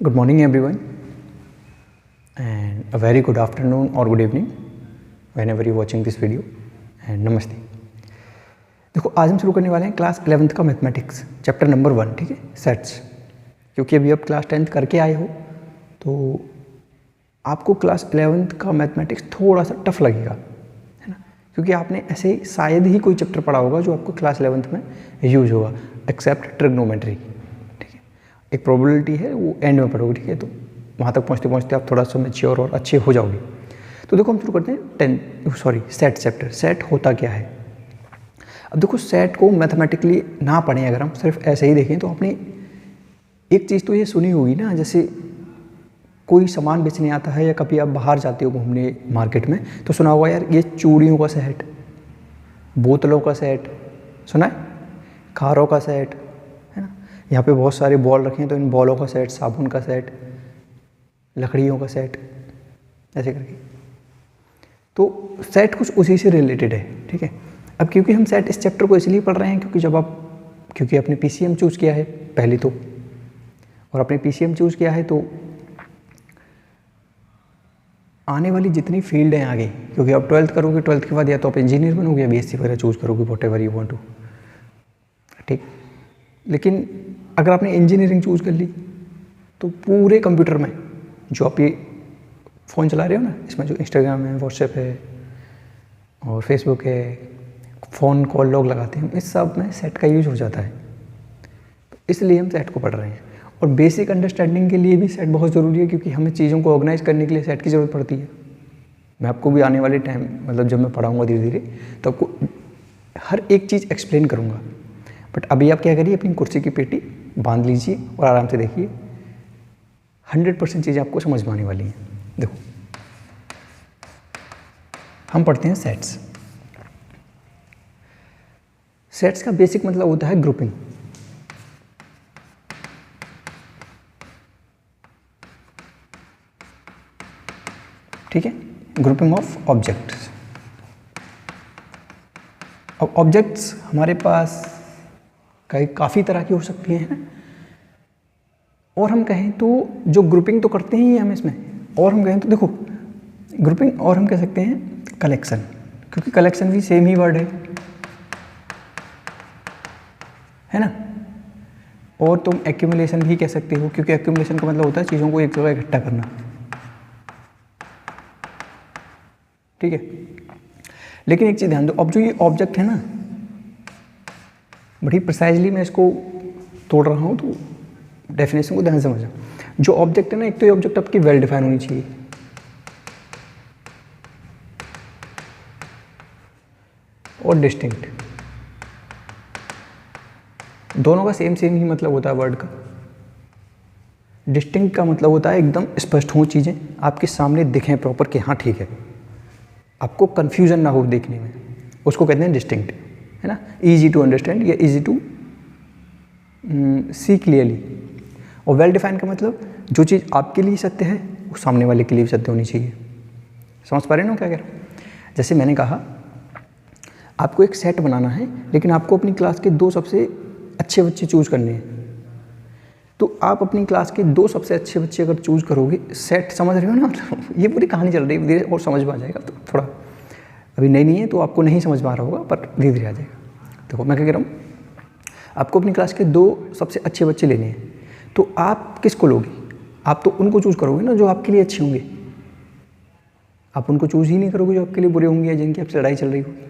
Good morning everyone and a very good afternoon or good evening whenever you watching this video and नमस्ते। देखो आज हम शुरू करने वाले हैं क्लास 11th का मैथमेटिक्स चैप्टर नंबर 1, ठीक है, सेट्स। क्योंकि अभी आप क्लास 10th करके आए हो तो आपको क्लास 11th का मैथमेटिक्स थोड़ा सा टफ लगेगा, है ना, क्योंकि आपने ऐसे शायद ही कोई चैप्टर पढ़ा होगा जो आपको क्लास 11th में यूज होगा एक्सेप्ट ट्रिग्नोमेट्री। एक प्रोबेबिलिटी है वो एंड में पढ़ोगे, ठीक है, तो वहाँ तक पहुँचते पहुँचते आप थोड़ा सा मैच्योर और अच्छे हो जाओगे। तो देखो हम शुरू करते हैं सेट चैप्टर। सेट होता क्या है? अब देखो सेट को मैथमेटिकली ना पढ़ें, अगर हम सिर्फ ऐसे ही देखें तो आपने एक चीज़ तो ये सुनी होगी ना, जैसे कोई सामान बेचने आता है या कभी आप बाहर जाते हो घूमने मार्केट में तो सुना होगा यार ये चूड़ियों का सेट, बोतलों का सेट, सुना है, कारों का सेट, है ना, यहाँ पे बहुत सारे बॉल रखे हैं तो इन बॉलों का सेट, साबुन का सेट, लकड़ियों का सेट, ऐसे करके। तो सेट कुछ उसी से रिलेटेड है, ठीक है। अब क्योंकि हम सेट इस चैप्टर को इसलिए पढ़ रहे हैं क्योंकि आपने पीसीएम चूज़ किया है पहले तो, और अपने पीसीएम चूज़ किया है तो आने वाली जितनी फील्ड हैं आगे, क्योंकि आप 12th करोगे, 12th के बाद या तो आप इंजीनियर बनोगे या बीएससी वगैरह चूज़ करोगे, whatever you want to, ठीक। लेकिन अगर आपने इंजीनियरिंग चूज़ कर ली तो पूरे कंप्यूटर में जो आप ये फ़ोन चला रहे हो ना, इसमें जो इंस्टाग्राम है, व्हाट्सएप है और फेसबुक है, फ़ोन कॉल लोग लगाते हैं, इस सब में सेट का यूज हो जाता है। इसलिए हम सेट को पढ़ रहे हैं। और बेसिक अंडरस्टैंडिंग के लिए भी सेट बहुत ज़रूरी है, क्योंकि हमें चीज़ों को ऑर्गेनाइज करने के लिए सेट की ज़रूरत पड़ती है। मैं आपको भी आने वाले टाइम मतलब जब मैं पढ़ाऊँगा धीरे धीरे तो आपको हर एक चीज़ एक्सप्लेन करूँगा। बट अभी आप क्या करिए, अपनी कुर्सी की पेटी बांध लीजिए और आराम से देखिए, 100% चीज़ें आपको समझ में आने वाली हैं। देखो हम पढ़ते हैं सेट्स। सेट्स का बेसिक मतलब होता है ग्रुपिंग। ठीक है, ग्रुपिंग ऑफ ऑब्जेक्ट्स। अब ऑब्जेक्ट्स हमारे पास काफ़ी तरह की हो सकती हैं, और हम कहें तो जो ग्रुपिंग तो करते ही हम इसमें, और हम कहें तो देखो ग्रुपिंग, और हम कह सकते हैं कलेक्शन, क्योंकि कलेक्शन भी सेम ही वर्ड है ना। और तुम एक्यूमुलेशन भी कह सकते हो, क्योंकि एक्यूमुलेशन का मतलब होता है चीज़ों को एक जगह इकट्ठा करना, ठीक है। लेकिन एक चीज़ ध्यान दो, अब जो ये ऑब्जेक्ट है ना, बड़ी प्रिसाइजली मैं इसको तोड़ रहा हूँ तो डेफिनेशन को ध्यान से समझना। जो ऑब्जेक्ट है ना, एक तो ये ऑब्जेक्ट आपकी वेल डिफाइन होनी चाहिए, और डिस्टिंक्ट। दोनों का सेम ही मतलब होता है वर्ड का। डिस्टिंक्ट का मतलब होता है एकदम स्पष्ट हो चीज़ें, आपके सामने दिखें प्रॉपर कि हाँ ठीक है, आपको कंफ्यूजन ना हो देखने में, उसको कहते हैं डिस्टिंक्ट, है ना। ईजी टू अंडरस्टैंड या ईजी टू सी क्लियरली। और वेल डिफाइन का मतलब जो चीज़ आपके लिए सत्य है वो सामने वाले के लिए भी सत्य होनी चाहिए। समझ पा रहे हो क्या कह रहा हूँ? जैसे मैंने कहा आपको एक सेट बनाना है, लेकिन आपको अपनी क्लास के 2 सबसे अच्छे बच्चे चूज़ करने हैं। तो आप अपनी क्लास के 2 सबसे अच्छे बच्चे अगर चूज़ करोगे, सेट समझ रहे हो ना, ये पूरी कहानी चल रही है, धीरे और समझ में आ जाएगा। तो थोड़ा अभी नहीं है तो आपको नहीं समझ में आ रहा होगा, पर धीरे धीरे आ जाएगा। देखो मैं क्या कह रहा हूँ, आपको अपनी क्लास के 2 सबसे अच्छे बच्चे लेने हैं, तो आप किसको लोगे? आप तो उनको चूज़ करोगे ना जो आपके लिए अच्छे होंगे। आप उनको चूज़ ही नहीं करोगे जो आपके लिए बुरे होंगे या जिनकी आपसे लड़ाई चल रही होगी।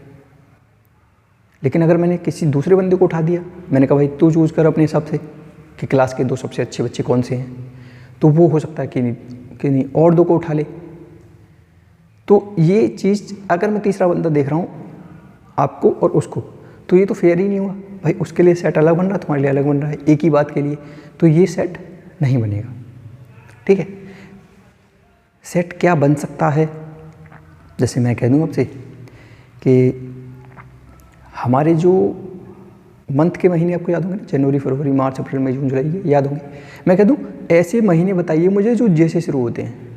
लेकिन अगर मैंने किसी दूसरे बंदे को उठा दिया, मैंने कहा भाई तू चूज़ कर अपने हिसाब से कि क्लास के 2 सबसे अच्छे बच्चे कौन से हैं, तो वो हो सकता है कि नहीं और 2 को उठा ले। तो ये चीज़ अगर मैं तीसरा बंदा देख रहा हूँ आपको और उसको, तो ये तो फेयर ही नहीं हुआ भाई। उसके लिए सेट अलग बन रहा है, तुम्हारे लिए अलग बन रहा है एक ही बात के लिए, तो ये सेट नहीं बनेगा, ठीक है। सेट क्या बन सकता है? जैसे मैं कह दूँ आपसे कि हमारे जो मंथ के महीने आपको याद होंगे ना, जनवरी, फरवरी, मार्च, अप्रैल, मई, जून, जुलाई, ये याद होंगे। मैं कह दूँ ऐसे महीने बताइए मुझे जो जे से शुरू होते हैं,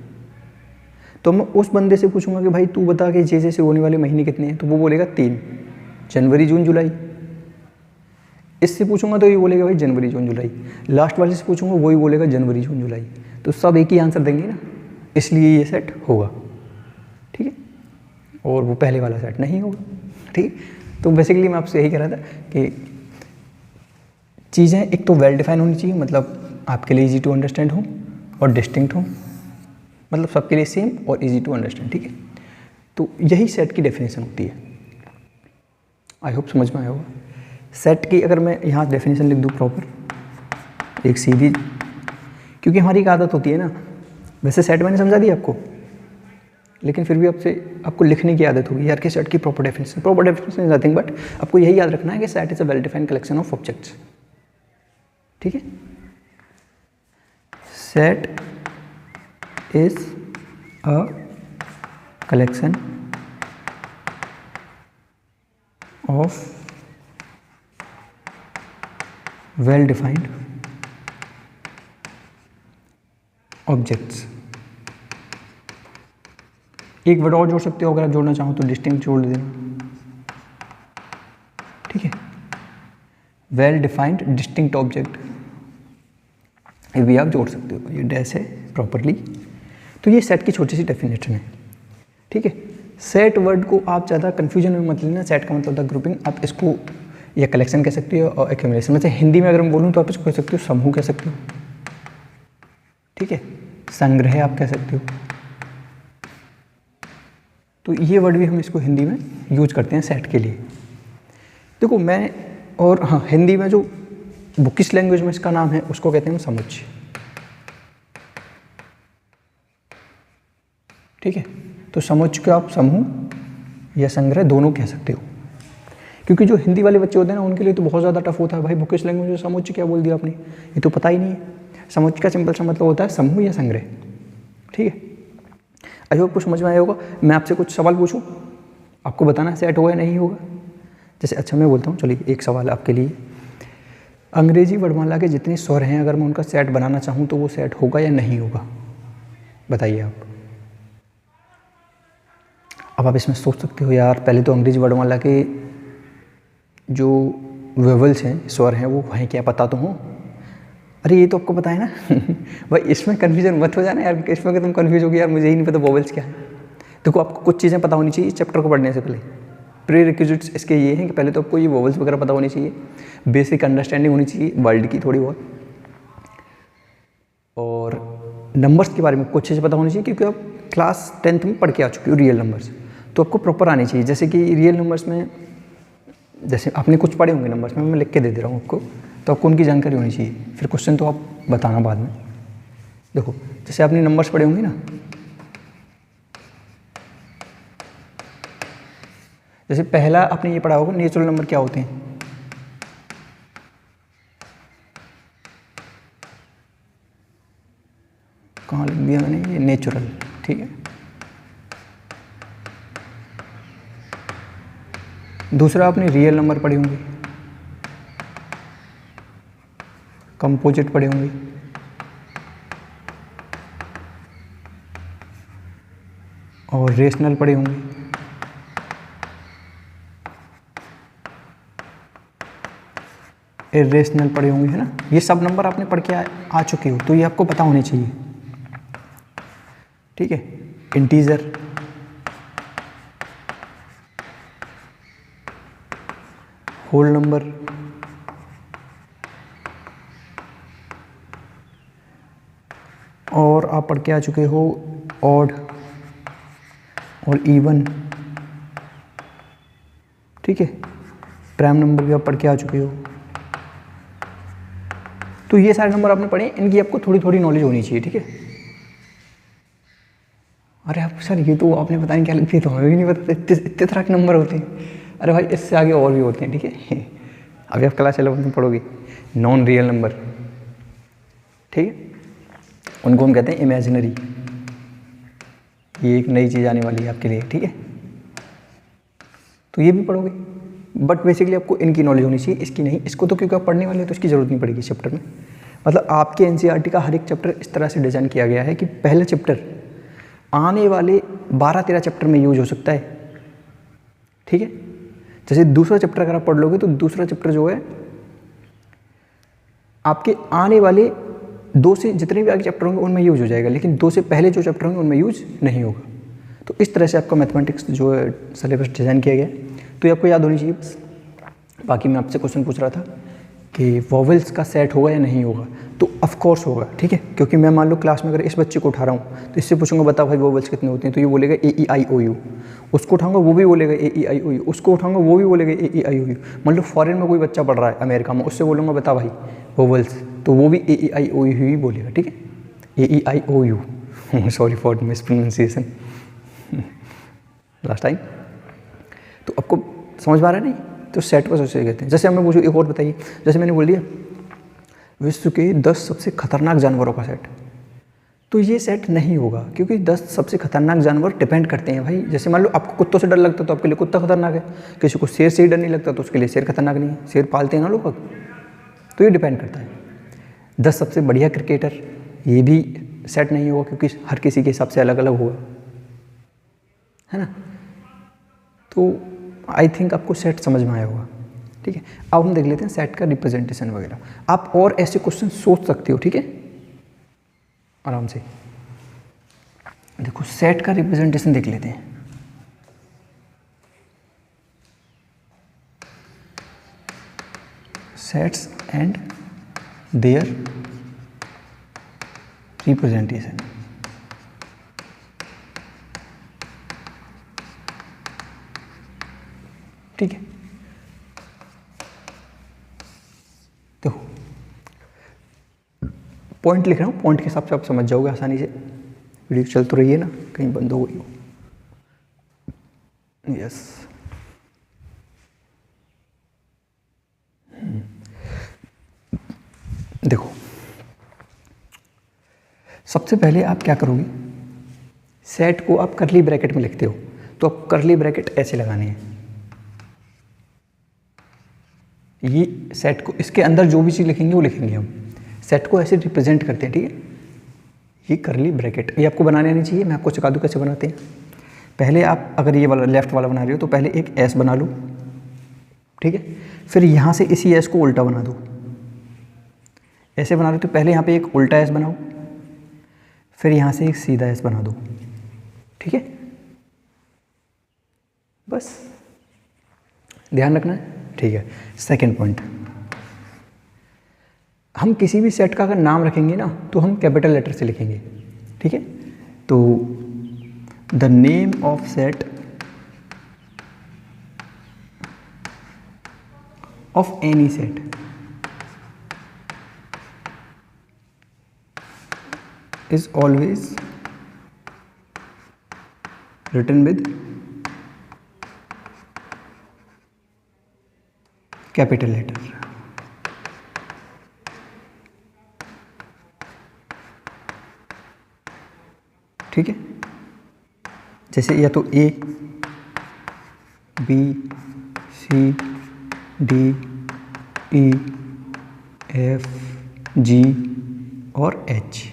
तो मैं उस बंदे से पूछूंगा कि भाई तू बता कि जे से शुरू होने वाले महीने कितने हैं, तो वो बोलेगा 3, जनवरी, जून, जुलाई। इससे पूछूंगा तो ये बोलेगा भाई जनवरी जून जुलाई, लास्ट वाले से पूछूंगा वही बोलेगा जनवरी जून जुलाई, तो सब एक ही आंसर देंगे ना, इसलिए ये सेट होगा, ठीक है, और वो पहले वाला सेट नहीं होगा, ठीक। तो बेसिकली मैं आपसे यही कह रहा था कि चीज़ें एक तो वेल डिफाइन होनी चाहिए, मतलब आपके लिए इजी टू अंडरस्टैंड हो और डिस्टिंक्ट हो, मतलब सबके लिए सेम और इजी टू अंडरस्टैंड, ठीक है। तो यही सेट की डेफिनेशन होती है। आई होप समझ में आया होगा। सेट की अगर मैं यहाँ डेफिनेशन लिख दूँ प्रॉपर, एक सीधी, क्योंकि हमारी एक आदत होती है ना, वैसे सेट मैंने समझा दिया आपको, लेकिन फिर भी आपको लिखने की आदत होगी यार कि सेट की proper definition is nothing but, आपको यही याद रखना है कि set is a well defined collection of objects, ठीक है। Set is a collection of well defined objects. एक वर्ड और जोड़ सकते हो अगर आप जोड़ना चाहो तो, डिस्टिंक्ट जोड़ देना, ठीक है। वेल डिफाइंड डिस्टिंक्ट ऑब्जेक्ट ये भी आप जोड़ सकते हो, ये डैश है प्रॉपरली। तो ये सेट की छोटी सी डेफिनेशन है, ठीक है। सेट वर्ड को आप ज़्यादा कन्फ्यूजन में मत लेना, सेट का मतलब होता है ग्रुपिंग, आप इसको या कलेक्शन कह सकते हो और एक्यूमुलेशन, मतलब हिंदी में अगर मैं बोलूँ तो आप इसको कह सकते हो समूह कह सकते हो, ठीक है, संग्रह आप कह सकते हो। तो ये वर्ड भी हम इसको हिंदी में यूज करते हैं सेट के लिए। देखो मैं, और हाँ, हिंदी में जो बुकिश लैंग्वेज में इसका नाम है उसको कहते हैं समुच्चय, ठीक है। तो समुच्चय को आप समूह या संग्रह दोनों कह सकते हो, क्योंकि जो हिंदी वाले बच्चे होते हैं ना उनके लिए तो बहुत ज़्यादा टफ होता है, भाई बुकिश लैंग्वेज में समुच्चय क्या बोल दिया आपने, ये तो पता ही नहीं है। समुच्चय का सिंपल सा मतलब होता है समूह या संग्रह, ठीक है। आई होप कुछ समझ में आया होगा। मैं आपसे कुछ सवाल पूछूं, आपको बताना है सेट होगा या नहीं होगा। जैसे अच्छा मैं बोलता हूँ, चलिए एक सवाल आपके लिए, अंग्रेजी वर्णमाला के जितने स्वर हैं अगर मैं उनका सेट बनाना चाहूँ तो वो सेट होगा या नहीं होगा, बताइए आप। अब आप इसमें सोच सकते हो यार पहले तो अंग्रेजी वर्णमाला के जो वेवल्स हैं, स्वर हैं, वो हैं क्या, पता तो हो। अरे ये तो आपको पता है ना भाई इसमें कन्फ्यूजन मत हो जाना यार, इसमें अगर तुम कन्फ्यूज हो गया यार मुझे ही नहीं पता वोवेल्स क्या है। देखो आपको कुछ चीज़ें पता होनी चाहिए चैप्टर को पढ़ने से पहले। प्री रिक्विजिट्स इसके ये हैं कि पहले तो आपको ये वोवेल्स वगैरह पता होनी चाहिए, बेसिक अंडरस्टैंडिंग होनी चाहिए वर्ल्ड की थोड़ी बहुत, और नंबर्स के बारे में कुछ चीज़ें पता होनी चाहिए क्योंकि आप क्लास 10th में पढ़ के आ चुके हो रियल नंबर्स, तो आपको प्रॉपर आनी चाहिए। जैसे कि रियल नंबर्स में जैसे आपने कुछ पढ़े होंगे नंबर्स में, मैं लिख के दे रहा हूँ आपको, तो आपको उनकी जानकारी होनी चाहिए, फिर क्वेश्चन तो आप बताना बाद में। देखो जैसे आपने नंबर्स पढ़े होंगे ना, जैसे पहला आपने ये पढ़ा होगा नेचुरल नंबर क्या होते हैं, कहाँ लिख दिया मैंने, ये नेचुरल, ठीक है। दूसरा आपने रियल नंबर पढ़े होंगे, कंपोजिट पढ़े होंगे, और रेशनल पढ़े होंगे, इरेशनल पढ़े होंगे, है ना। ये सब नंबर आपने पढ़ के आ चुके हो, तो ये आपको पता होने चाहिए, ठीक है। इंटीजर, होल नंबर, और आप पढ़ के आ चुके हो ऑड और इवन, ठीक है। प्राइम नंबर भी आप पढ़ के आ चुके हो। तो ये सारे नंबर आपने पढ़े, इनकी आपको थोड़ी थोड़ी नॉलेज होनी चाहिए, ठीक है। अरे आप सर ये तो आपने पता नहीं क्या लिखी, तो हमें भी नहीं पता, इतने तरह के नंबर होते हैं। अरे भाई इससे आगे और भी होते हैं, ठीक है। अभी आप क्लास 11 में पढ़ोगे नॉन रियल नंबर, ठीक है, उनको हम कहते हैं इमेजिनरी। ये एक नई चीज़ आने वाली है आपके लिए, ठीक है, तो ये भी पढ़ोगे। बट बेसिकली आपको इनकी नॉलेज होनी चाहिए, इसकी नहीं। इसको तो क्योंकि आप पढ़ने वाले हो तो इसकी ज़रूरत नहीं पड़ेगी चैप्टर में। मतलब आपके एनसीईआरटी का हर एक चैप्टर इस तरह से डिज़ाइन किया गया है कि पहला चैप्टर आने वाले 12-13 चैप्टर में यूज हो सकता है, ठीक है। जैसे दूसरा चैप्टर अगर आप पढ़ लोगे तो दूसरा चैप्टर जो है आपके आने वाले 2 से जितने भी आगे चैप्टर होंगे उनमें यूज हो जाएगा, लेकिन 2 से पहले जो चैप्टर होंगे उनमें यूज नहीं होगा। तो इस तरह से आपका मैथमेटिक्स जो है सिलेबस डिज़ाइन किया गया है, तो ये आपको याद होनी चाहिए बस। बाकी मैं आपसे क्वेश्चन पूछ रहा था कि वोवेल्स का सेट होगा या नहीं होगा, तो ऑफ कोर्स होगा, ठीक है। क्योंकि मैं मान लो क्लास में अगर इस बच्चे को उठा रहा हूँ तो इससे पूछूंगा बताओ भाई वोवेल्स कितने होते हैं, तो ये बोलेगा AEIOU। उसको उठाऊंगा वो भी बोलेगा AEIOU, उसको उठाऊंगा वो भी बोलेगा AEIOU। मान लो फॉरेन में कोई बच्चा पढ़ रहा है अमेरिका में, उससे बोलूँगा बता भाई वोवेल्स, तो वो भी AEIOU ही बोलेगा, ठीक है, AEIOU। Sorry for miss pronunciation last time. तो आपको समझ में आ रहा है नहीं, तो सेट बस उसे कहते हैं। जैसे हमें पूछो एक और बताइए, जैसे मैंने बोल दिया विश्व के 10 सबसे खतरनाक जानवरों का सेट, तो ये सेट नहीं होगा, क्योंकि 10 सबसे खतरनाक जानवर डिपेंड करते हैं भाई। जैसे मान लो आपको कुत्तों से डर लगता है तो आपके लिए कुत्ता खतरनाक है, किसी को शेर से ही डर नहीं लगता तो उसके लिए शेर खतरनाक नहीं है, शेर पालते हैं ना लोग, तो ये डिपेंड करता है। 10 सबसे बढ़िया क्रिकेटर, ये भी सेट नहीं होगा, क्योंकि हर किसी के हिसाब से अलग अलग होगा, है ना। तो आई थिंक आपको सेट समझ में आया होगा, ठीक है। अब हम देख लेते हैं सेट का रिप्रेजेंटेशन वगैरह। आप और ऐसे क्वेश्चन सोच सकते हो, ठीक है, आराम से। देखो सेट का रिप्रेजेंटेशन देख लेते हैं। Sets and their representation. ठीक है, देखो पॉइंट लिख रहा हूँ, पॉइंट के हिसाब से आप समझ जाओगे आसानी से। वीडियो चल तो रही है ना, कहीं बंद हो गई हो। यस, देखो सबसे पहले आप क्या करोगे, सेट को आप करली ब्रैकेट में लिखते हो, तो आप करली ब्रैकेट ऐसे लगानी है। ये सेट को, इसके अंदर जो भी चीज़ लिखेंगे वो लिखेंगे हम, सेट को ऐसे रिप्रेजेंट करते हैं, ठीक है। ये करली ब्रैकेट ये आपको बनाने आनी चाहिए, मैं आपको सिखा दूँ कैसे बनाते हैं। पहले आप अगर ये वाला लेफ्ट वाला बना रहे हो तो पहले एक एस बना लो, ठीक है। फिर यहाँ से इसी एस को उल्टा बना दो, ऐसे बना रहे हो तो पहले यहाँ पे एक उल्टा एस बनाओ, फिर यहाँ से एक सीधा एस बना दो, ठीक है। बस ध्यान रखना है, ठीक है। सेकेंड पॉइंट, हम किसी भी सेट का अगर नाम रखेंगे ना तो हम कैपिटल लेटर से लिखेंगे, ठीक है। तो the name of set of any set is always written with capital letter, ठीक है। जैसे या तो A, B, C, D, E, F, G और H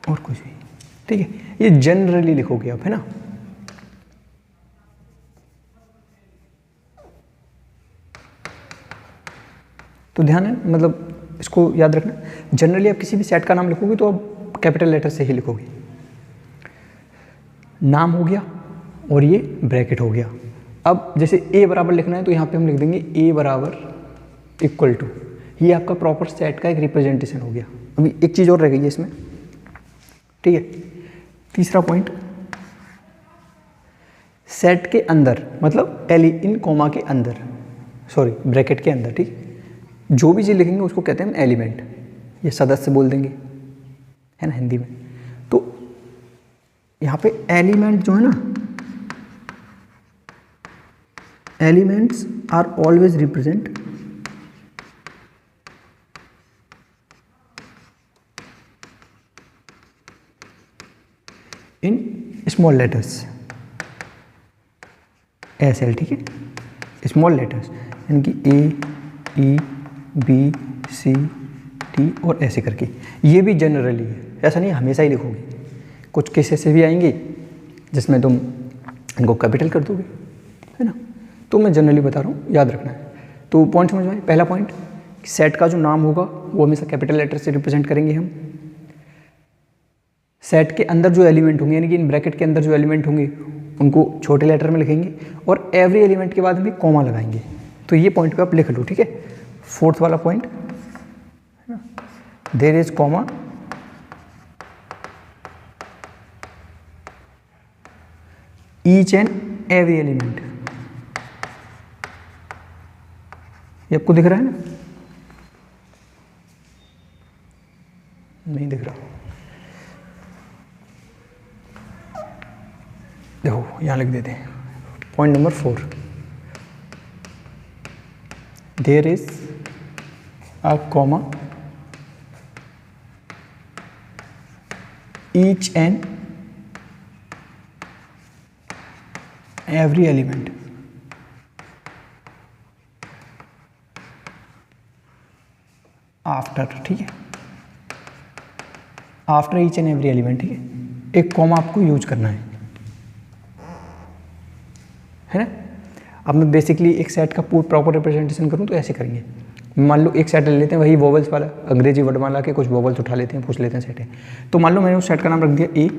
और कुछ भी, ठीक है। ये जनरली लिखोगे आप, है ना। तो ध्यान है, मतलब इसको याद रखना, जनरली आप किसी भी सेट का नाम लिखोगे तो आप कैपिटल लेटर से ही लिखोगे। नाम हो गया और ये ब्रैकेट हो गया। अब जैसे A बराबर लिखना है तो यहाँ पे हम लिख देंगे A बराबर इक्वल टू, ये आपका प्रॉपर सेट का एक रिप्रेजेंटेशन हो गया। अभी एक चीज़ और रह गई है इसमें, ठीक है। तीसरा पॉइंट, सेट के अंदर मतलब इन कॉमा के अंदर, सॉरी ब्रैकेट के अंदर, ठीक, जो भी चीज़ लिखेंगे उसको कहते हैं एलिमेंट। ये सदस्य बोल देंगे, है ना, हिंदी में। तो यहाँ पे एलिमेंट जो है ना, elements are always represent in small letters, SL, ठीक है, स्मॉल लेटर्स, यानी कि A, E, B, C, D और ऐसे करके। ये भी जनरली है, ऐसा नहीं हमेशा ही लिखोगे, कुछ केसेस से भी आएंगे जिसमें तुम इनको कैपिटल कर दोगे, है ना। तो मैं जनरली बता रहा हूँ, याद रखना है। तो पॉइंट समझ में आए। पहला पॉइंट, सेट का जो नाम होगा वो हमेशा कैपिटल लेटर से रिप्रेजेंट करेंगे हम। सेट के अंदर जो एलिमेंट होंगे यानी कि इन ब्रैकेट के अंदर जो एलिमेंट होंगे उनको छोटे लेटर में लिखेंगे और एवरी एलिमेंट के बाद हम एक कॉमा लगाएंगे। तो ये पॉइंट को आप लिख लो, ठीक है। फोर्थ वाला point, there is comma each and every element. ये आपको दिख रहा है ना? नहीं दिख रहा, देखो यहां लिख देते हैं। Point number 4, there is a comma each and every element. After, ठीक है, after each and every element, ठीक है। एक कॉमा आपको यूज करना है ना। अब मैं बेसिकली एक सेट का प्रॉपर रिप्रेजेंटेशन करूं तो ऐसे करेंगे। मान लो एक सेट ले लेते हैं, वही वोवल्स वाला, अंग्रेजी वर्णमाला के कुछ वोवल्स उठा लेते हैं, पूछ लेते हैं सेट है। तो मान लो मैंने उस सेट का नाम रख दिया ए,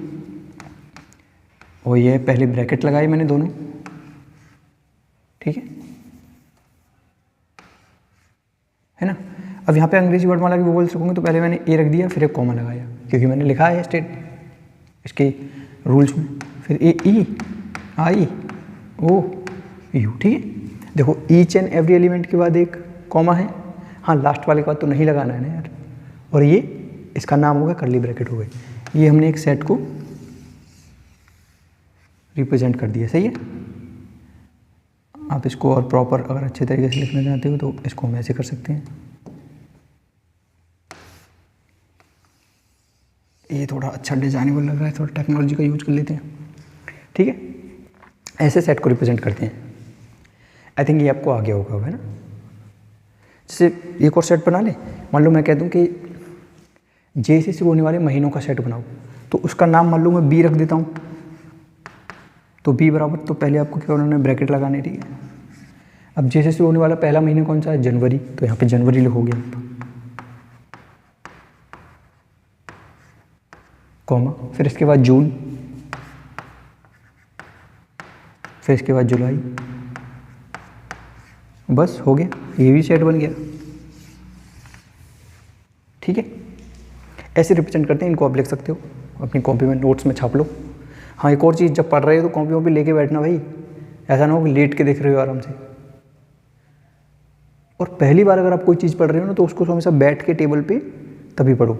और ये पहले ब्रैकेट लगाई मैंने दोनों, ठीक है ना। अब यहाँ पे अंग्रेजी वर्णमाला की वोवल्स रखूंगे तो पहले मैंने ए रख दिया, फिर एक कॉमा लगाया क्योंकि मैंने लिखा है स्टेट इसके रूल्स में। फिर ए ई आई ओ यू, ठीक है। देखो ईच एंड एवरी एलिमेंट के बाद एक कॉमा है, हाँ लास्ट वाले के बाद तो नहीं लगाना है ना यार। और ये इसका नाम होगा, कर्ली ब्रैकेट हो गई। ये हमने एक सेट को रिप्रेजेंट कर दिया, सही है। आप इसको और प्रॉपर अगर अच्छे तरीके से लिखना चाहते हो तो इसको हम ऐसे कर सकते हैं। ये थोड़ा अच्छा डिजाइनेबल लग रहा है, थोड़ा टेक्नोलॉजी का यूज कर लेते हैं, ठीक है। ऐसे सेट को रिप्रेजेंट करते हैं। आई थिंक ये आपको आ गया होगा, है ना। जैसे एक और सेट बना ले, मान लो मैं कह दूं कि जे से शुरू होने वाले महीनों का सेट बनाओ, तो उसका नाम मान लो मैं बी रख देता हूँ। तो बी बराबर, तो पहले आपको क्या उन्होंने ब्रैकेट लगाने, ठीक है। अब जे से शुरू होने वाला पहला महीना कौन सा है? जनवरी, तो यहाँ पे जनवरी लिखोगे आप, कॉमा, फिर इसके बाद जून, फिर इसके बाद जुलाई, बस हो गया, ये भी सेट बन गया, ठीक है। ऐसे रिप्रेजेंट करते हैं, इनको आप लिख सकते हो अपनी कॉपी में, नोट्स में छाप लो। हाँ एक और चीज़, जब पढ़ रहे हो तो कॉपी वॉपी लेके बैठना भाई, ऐसा ना हो कि लेट के देख रहे हो आराम से। और पहली बार अगर आप कोई चीज़ पढ़ रहे हो ना तो उसको हमेशा बैठ के टेबल पे तभी पढ़ो,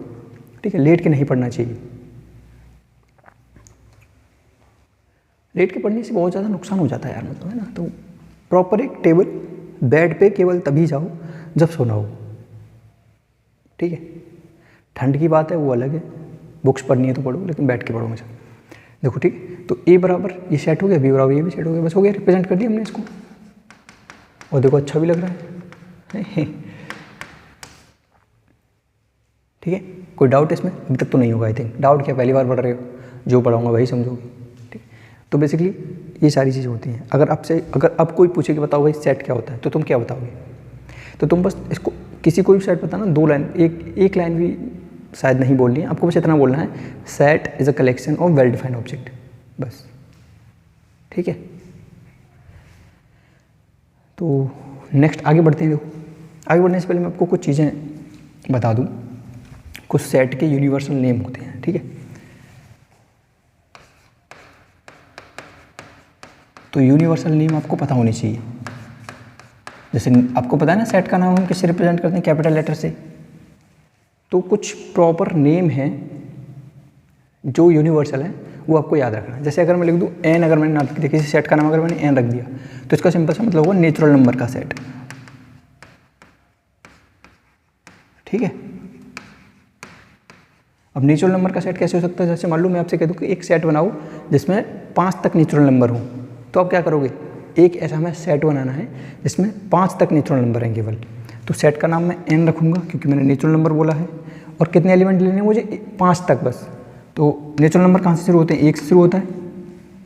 ठीक है। लेट के नहीं पढ़ना चाहिए, लेट के पढ़ने से बहुत ज़्यादा नुकसान हो जाता है यार, मतलब है ना। तो प्रॉपर एक टेबल, बेड पे केवल तभी जाओ जब सोना हो, ठीक है। ठंड की बात है वो अलग है, बुक्स पढ़नी है तो पढ़ो, लेकिन बैठ के पढ़ो हमेशा। देखो ठीक है, तो ए बराबर ये सेट हो गया, बी बराबर ये भी सेट हो गया, बस हो गया, रिप्रेजेंट कर दिया हमने इसको। और देखो अच्छा भी लग रहा है ठीक है। कोई डाउट इसमें? अभी तक तो नहीं होगा आई थिंक। डाउट क्या, पहली बार पढ़ रहे हो, जो पढ़ाऊंगा वही समझोगे, ठीक। तो बेसिकली ये सारी चीज़ें होती हैं। अगर अब कोई पूछे कि बताओ भाई सेट क्या होता है, तो तुम क्या बताओगे? तो तुम बस इसको, किसी कोई भी सेट बताना, 2 लाइन, एक लाइन भी शायद नहीं बोलनी है आपको, बस इतना बोलना है, set is a collection of well defined object, बस, ठीक है। तो नेक्स्ट आगे बढ़ते हैं। देखो आगे बढ़ने से पहले मैं आपको कुछ चीज़ें बता दूं। कुछ सेट के यूनिवर्सल नेम होते हैं, ठीक है। तो यूनिवर्सल नेम आपको पता होनी चाहिए। जैसे आपको पता है ना सेट का नाम हम किससे रिप्रेजेंट करते हैं? कैपिटल लेटर से। तो कुछ प्रॉपर नेम हैं जो यूनिवर्सल है, वो आपको याद रखना है। जैसे अगर मैं लिख दूँ एन, अगर मैंने नाम लिख दिया किसी सेट का नाम, अगर मैंने एन रख दिया तो इसका सिंपल सा मतलब होगा नेचुरल नंबर का सेट, ठीक है। अब नेचुरल नंबर का सेट कैसे हो सकता है? जैसे मान लो मैं आपसे कह दूँ कि एक सेट बनाओ जिसमें 5 तक नेचुरल नंबर हो, तो आप क्या करोगे? एक ऐसा हमें सेट बनाना है जिसमें 5 तक नेचुरल नंबर हैं केवल। तो सेट का नाम मैं एन रखूँगा क्योंकि मैंने नेचुरल नंबर बोला है, और कितने एलिमेंट लेने हैं मुझे? 5 तक बस। तो नेचुरल नंबर कहाँ से शुरू होते हैं? 1 से शुरू होता है,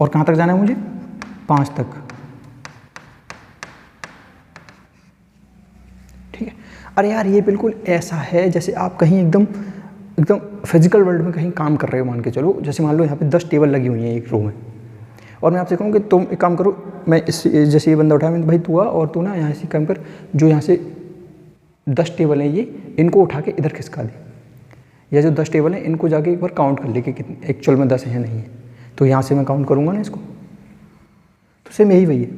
और कहाँ तक जाना है मुझे? 5 तक, ठीक है। अरे यार ये बिल्कुल ऐसा है जैसे आप कहीं एकदम एकदम फिजिकल वर्ल्ड में कहीं काम कर रहे हो, मान के चलो। जैसे मान लो यहाँ पे 10 टेबल लगी हुई हैं एक रो में, और मैं आपसे कहूँ कि तुम एक काम करो, मैं इस जैसे ये बंदा उठाया, मैं भाई तू आ और तू ना यहाँ से काम कर, जो यहाँ से 10 टेबल हैं ये, इनको उठा के इधर खिसका दे, या जो 10 टेबल हैं इनको जाके एक बार काउंट कर ले कि कितने एक्चुअल में 10 हैं नहीं है। तो यहाँ से मैं काउंट करूँगा ना इसको, तो सेम यही वही है।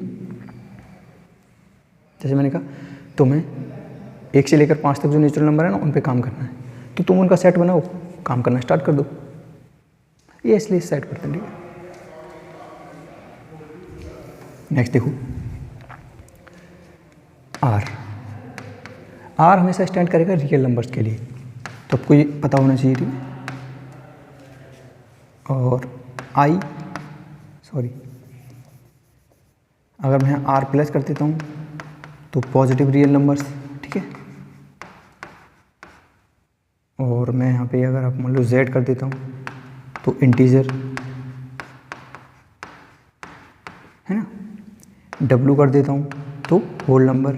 जैसे मैंने कहा तुम्हें 1 से लेकर 5 तक जो नेचुरल नंबर है ना उन पे काम करना है, तो तुम उनका सेट बनाओ, काम करना स्टार्ट कर दो। ये इसलिए सेट करते हैं, ठीक है। नेक्स्ट देखो आर हमेशा स्टैंड करेगा रियल नंबर्स के लिए, तो आपको ये पता होना चाहिए, ठीक है। और अगर मैं आर प्लस कर देता हूँ तो पॉजिटिव रियल नंबर्स, ठीक है। और मैं यहाँ पे अगर आप मान लो जेड कर देता हूँ तो इंटीजर, है ना। डब्लू कर देता हूँ तो होल नंबर,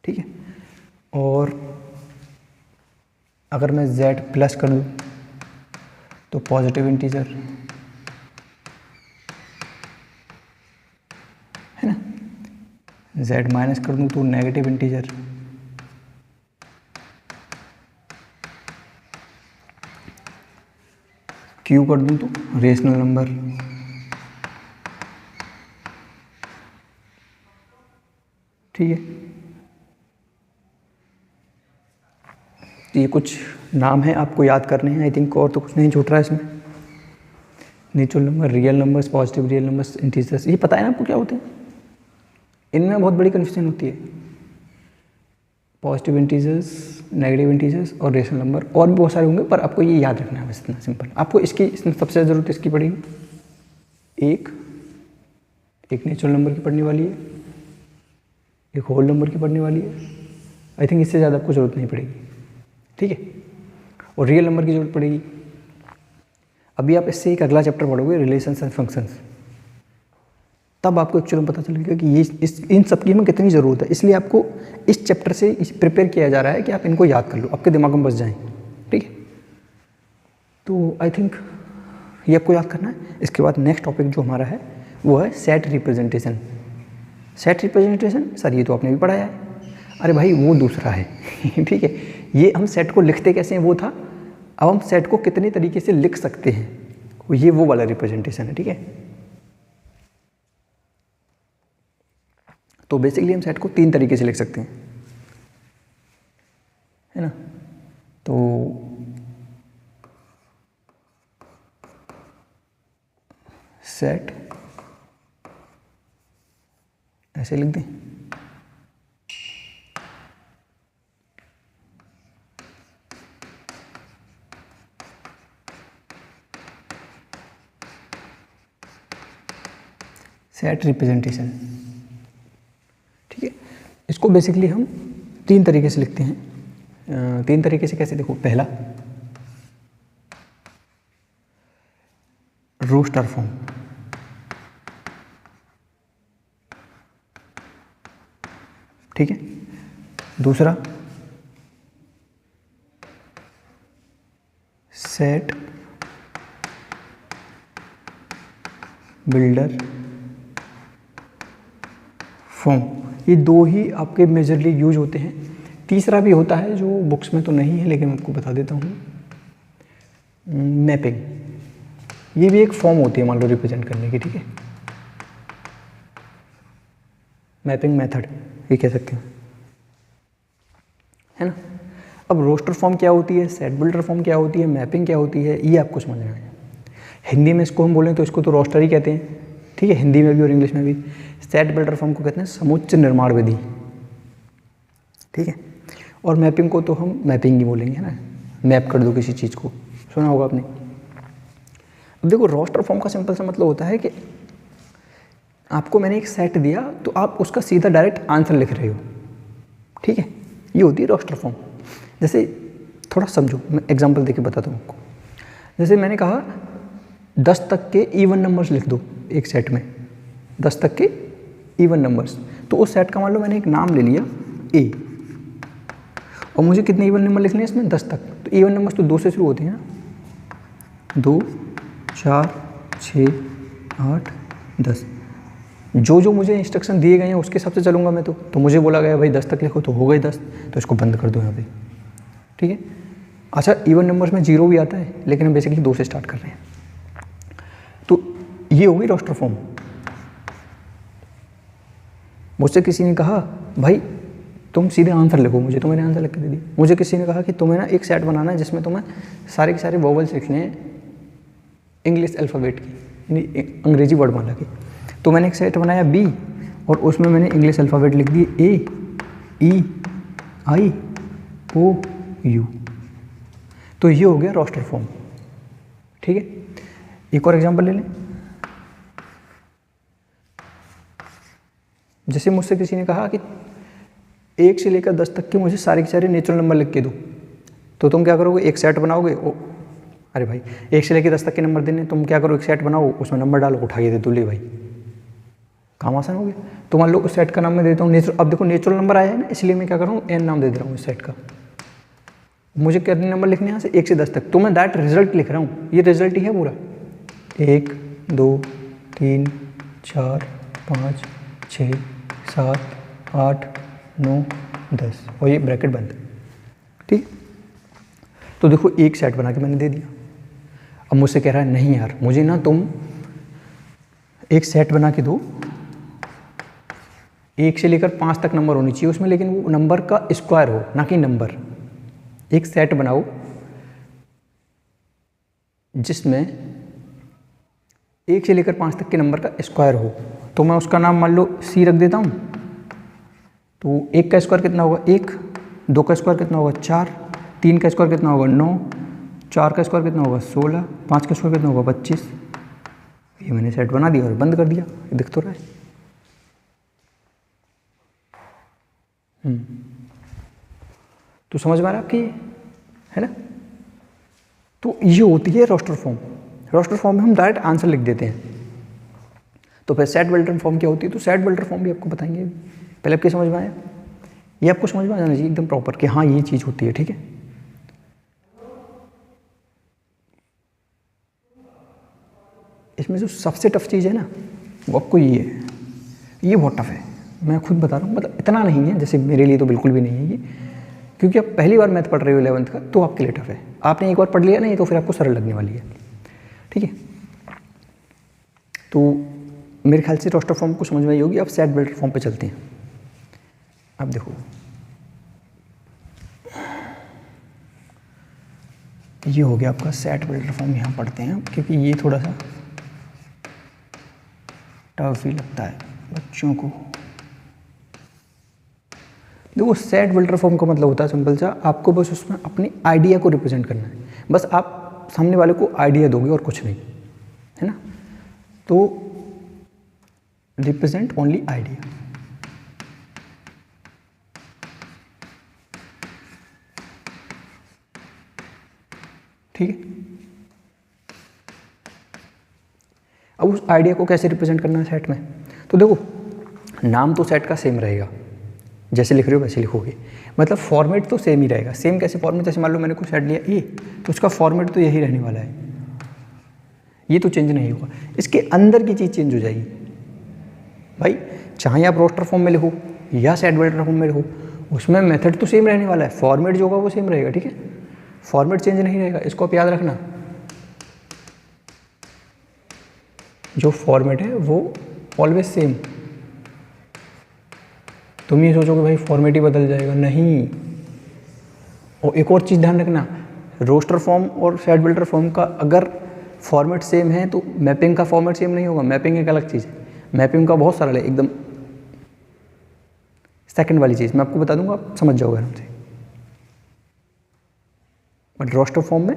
ठीक है। और अगर मैं जेड प्लस कर दूँ तो पॉजिटिव इंटीजर, है ना। जेड माइनस कर दूँ तो नेगेटिव इंटीजर, क्यू कर दूँ तो रेशनल नंबर, ठीक है। ये कुछ नाम है आपको याद करने हैं, आई थिंक, और तो कुछ नहीं छूट रहा है इसमें। Natural number, real numbers, positive real numbers, integers, ये पता है ना आपको क्या होते हैं। इनमें बहुत बड़ी कन्फ्यूजन होती है, पॉजिटिव इंटीजर्स, नेगेटिव इंटीजर्स और रेशनल नंबर, और भी बहुत सारे होंगे, पर आपको ये याद रखना है बस, इतना सिंपल। आपको इसमें सबसे ज़्यादा ज़रूरत इसकी पड़ेगी, एक नेचुरल नंबर की पढ़ने वाली है, एक होल नंबर की पढ़ने वाली है। आई थिंक इससे ज़्यादा आपको ज़रूरत नहीं पड़ेगी, ठीक है। और रियल नंबर की ज़रूरत पड़ेगी। अभी आप इससे एक अगला चैप्टर पढ़ोगे, रिलेशंस एंड फंक्शंस, तब आपको एक्चुअली पता चलेगा कि ये इन सब की हमें कितनी ज़रूरत है। इसलिए आपको इस चैप्टर से प्रिपेयर किया जा रहा है कि आप इनको याद कर लो, आपके दिमाग में बस जाएं, ठीक है। तो आई थिंक ये आपको याद करना है। इसके बाद नेक्स्ट टॉपिक जो हमारा है वो है set representation. Set representation sir ये तो आपने भी पढ़ाया है। अरे भाई वो दूसरा है ठीक है। ये हम सेट को लिखते कैसे हैं वो था, अब हम सेट को कितने तरीके से लिख सकते हैं ये वो वाला रिप्रेजेंटेशन है, ठीक है। तो बेसिकली हम सेट को 3 तरीके से लिख सकते हैं, है ना। तो सेट ऐसे लिख दें, सेट रिप्रेजेंटेशन, ठीक है। इसको बेसिकली हम 3 तरीके से लिखते हैं। 3 तरीके से कैसे, देखो, पहला रोस्टर फॉर्म, ठीक है। दूसरा सेट बिल्डर फॉर्म। ये 2 ही आपके मेजरली यूज होते हैं। तीसरा भी होता है जो बुक्स में तो नहीं है लेकिन मैं आपको बता देता हूँ, मैपिंग। ये भी एक फॉर्म होती है मान लो रिप्रेजेंट करने की, ठीक है। मैपिंग मेथड ये कह सकते हैं, है ना। अब रोस्टर फॉर्म क्या होती है, सेट बिल्डर फॉर्म क्या होती है, मैपिंग क्या होती है, ये आपको समझना है। हिंदी में इसको हम बोलें तो इसको तो रोस्टर ही कहते हैं, ठीक है, हिंदी में भी और इंग्लिश में भी। सेट बिल्डर फॉर्म को कहते हैं समुच्चय निर्माण विधि, ठीक है। और मैपिंग को तो हम मैपिंग ही बोलेंगे, है ना, मैप कर दो किसी चीज़ को, सुना होगा आपने। अब देखो रोस्टर फॉर्म का सिंपल सा मतलब होता है कि आपको मैंने एक सेट दिया तो आप उसका सीधा डायरेक्ट आंसर लिख रहे हो, ठीक है। ये होती है रोस्टर फॉर्म। जैसे थोड़ा समझो, मैं एग्जांपल देके बताता हूँ आपको। जैसे मैंने कहा 10 तक के इवन नंबर्स लिख दो एक सेट में, 10 तक के इवन नंबर्स, तो उस सेट का मान लो मैंने एक नाम ले लिया ए, और मुझे कितने इवन नंबर लिखने हैं इसमें 10 तक। तो इवन नंबर तो 2 से शुरू होते हैं ना, 2 4 6 8 10। जो मुझे इंस्ट्रक्शन दिए गए हैं उसके हिसाब से चलूँगा मैं। तो मुझे बोला गया भाई 10 तक लिखो, तो हो गए 10, तो इसको बंद कर दो यहाँ पे, ठीक है। अच्छा, इवन नंबर्स में 0 भी आता है, लेकिन हम बेसिकली 2 से स्टार्ट कर रहे हैं। तो ये होगी रोस्टर फॉर्म। मुझसे किसी ने कहा भाई तुम सीधे आंसर लिखो, मुझे तो मैंने आंसर लिख के दे दिया। मुझे किसी ने कहा कि तुम्हें ना एक सेट बनाना है जिसमें तुम्हें सारे के सारे वोवल्स लिखने हैं इंग्लिश अल्फ़ाबेट की, यानी अंग्रेजी वर्णमाला की। तो मैंने एक सेट बनाया बी, और उसमें मैंने इंग्लिश अल्फ़ाबेट लिख दिए ए, ई, आई, ओ, यू। तो ये हो गया रोस्टर फॉर्म, ठीक है। एक और एग्जांपल ले लें। जैसे मुझसे किसी ने कहा कि 1 से लेकर 10 तक के मुझे सारे के सारे नेचुरल नंबर लिख के दो, तो तुम क्या करोगे, एक सेट बनाओगे। अरे भाई 1 से लेकर 10 तक के नंबर देने, तुम क्या करो, एक सेट बनाओ, उसमें नंबर डालो, उठा के दे दो, ले भाई, काम आसान हो गया। तो मान लो उस सेट का नाम मैं देता हूँ नेचुरल। अब देखो नेचुरल नंबर आया है ना, इसलिए मैं क्या कर रहा हूँ, n नाम दे दे रहा हूँ इस सेट का। मुझे कितने नंबर लिखने हैं यहाँ से, 1 से 10 तक, तो मैं दैट रिजल्ट लिख रहा हूँ, ये रिजल्ट ही है पूरा। 1 2 3 4 5 6 7 8 9 10, और ये ब्रैकेट बंद, ठीक। तो देखो एक सेट बना के मैंने दे दिया। अब मुझसे कह रहा है नहीं यार, मुझे ना तुम एक सेट बना के दो, 1 से लेकर 5 तक नंबर होनी चाहिए उसमें, लेकिन वो नंबर का स्क्वायर हो, ना कि नंबर। एक सेट बनाओ जिसमें 1 से लेकर 5 तक के नंबर का स्क्वायर हो। तो मैं उसका नाम मान लो सी रख देता हूँ। तो 1 का स्क्वायर कितना होगा 1, 2 का स्क्वायर कितना होगा 4, 3 का स्क्वायर कितना होगा 9, 4 का स्क्वायर कितना होगा 16, 5 का स्क्वायर कितना होगा 25। ये मैंने सेट बना दिया और बंद कर दिया, दिख तो रहा है। तो समझ में आ रहा है आपकी, है ना। तो ये होती है रोस्टर फॉर्म। रोस्टर फॉर्म में हम डायरेक्ट आंसर लिख देते हैं। तो फिर सेट वेल्डर फॉर्म क्या होती है, तो सेट वेल्डर फॉर्म भी आपको बताएंगे। पहले आपके समझ में आया, ये आपको समझ में आ जाना चाहिए एकदम प्रॉपर कि हाँ ये चीज़ होती है, ठीक है। इसमें जो सबसे टफ चीज़ है ना वो आपको ये है, ये बहुत टफ है, मैं खुद बता रहा हूँ। मतलब इतना नहीं है, जैसे मेरे लिए तो बिल्कुल भी नहीं है ये, क्योंकि आप पहली बार मैथ पढ़ रहे हो 11th का, तो आपके लिए टफ है। आपने एक बार पढ़ लिया नहीं तो फिर आपको सरल लगने वाली है, ठीक है। तो मेरे ख्याल से रोस्टर फॉर्म को समझ में आई होगी। अब सेट वेल्डर फॉर्म पे चलते हैं। अब देखो ये हो गया आपका सेट वेल्डर फॉर्म, यहाँ पढ़ते हैं क्योंकि ये थोड़ा सा टफ ही लगता है बच्चों को। देखो सेट वेल्डर फॉर्म का मतलब होता है सिंपल सा, आपको बस उसमें अपने आइडिया को रिप्रेजेंट करना है। बस आप सामने वाले को आइडिया दोगे और कुछ नहीं, है ना। तो रिप्रेजेंट ओनली आइडिया। ठीक है। अब उस आइडिया को कैसे रिप्रेजेंट करना है सेट में, तो देखो नाम तो सेट का सेम रहेगा, जैसे लिख रहे हो वैसे लिखोगे। मतलब फॉर्मेट तो सेम ही रहेगा। सेम कैसे फॉर्मेट, जैसे मान लो मैंने कोई सेट लिया ए, तो उसका फॉर्मेट तो यही रहने वाला है, ये तो चेंज नहीं होगा। इसके अंदर की चीज़ चेंज हो जाएगी भाई। चाहे आप रोस्टर फॉर्म में लिखो या सेट वेल्डर फॉर्म में लिखो, उसमें मेथड तो सेम रहने वाला है, फॉर्मेट जो होगा वो सेम रहेगा, ठीक है। फॉर्मेट चेंज नहीं रहेगा, इसको आप याद रखना। जो फॉर्मेट है वो ऑलवेज सेम। तुम ये सोचोगे भाई फॉर्मेट ही बदल जाएगा, नहीं। और एक और चीज़ ध्यान रखना, रोस्टर फॉर्म और सेट वेल्डर फॉर्म का अगर फॉर्मेट सेम है तो मैपिंग का फॉर्मेट सेम नहीं होगा। मैपिंग एक अलग चीज़ है, मैपिंग का बहुत सरल है एकदम, सेकंड वाली चीज़ मैं आपको बता दूंगा, आप समझ जाओगे आराम से। बट रोस्टर फॉर्म में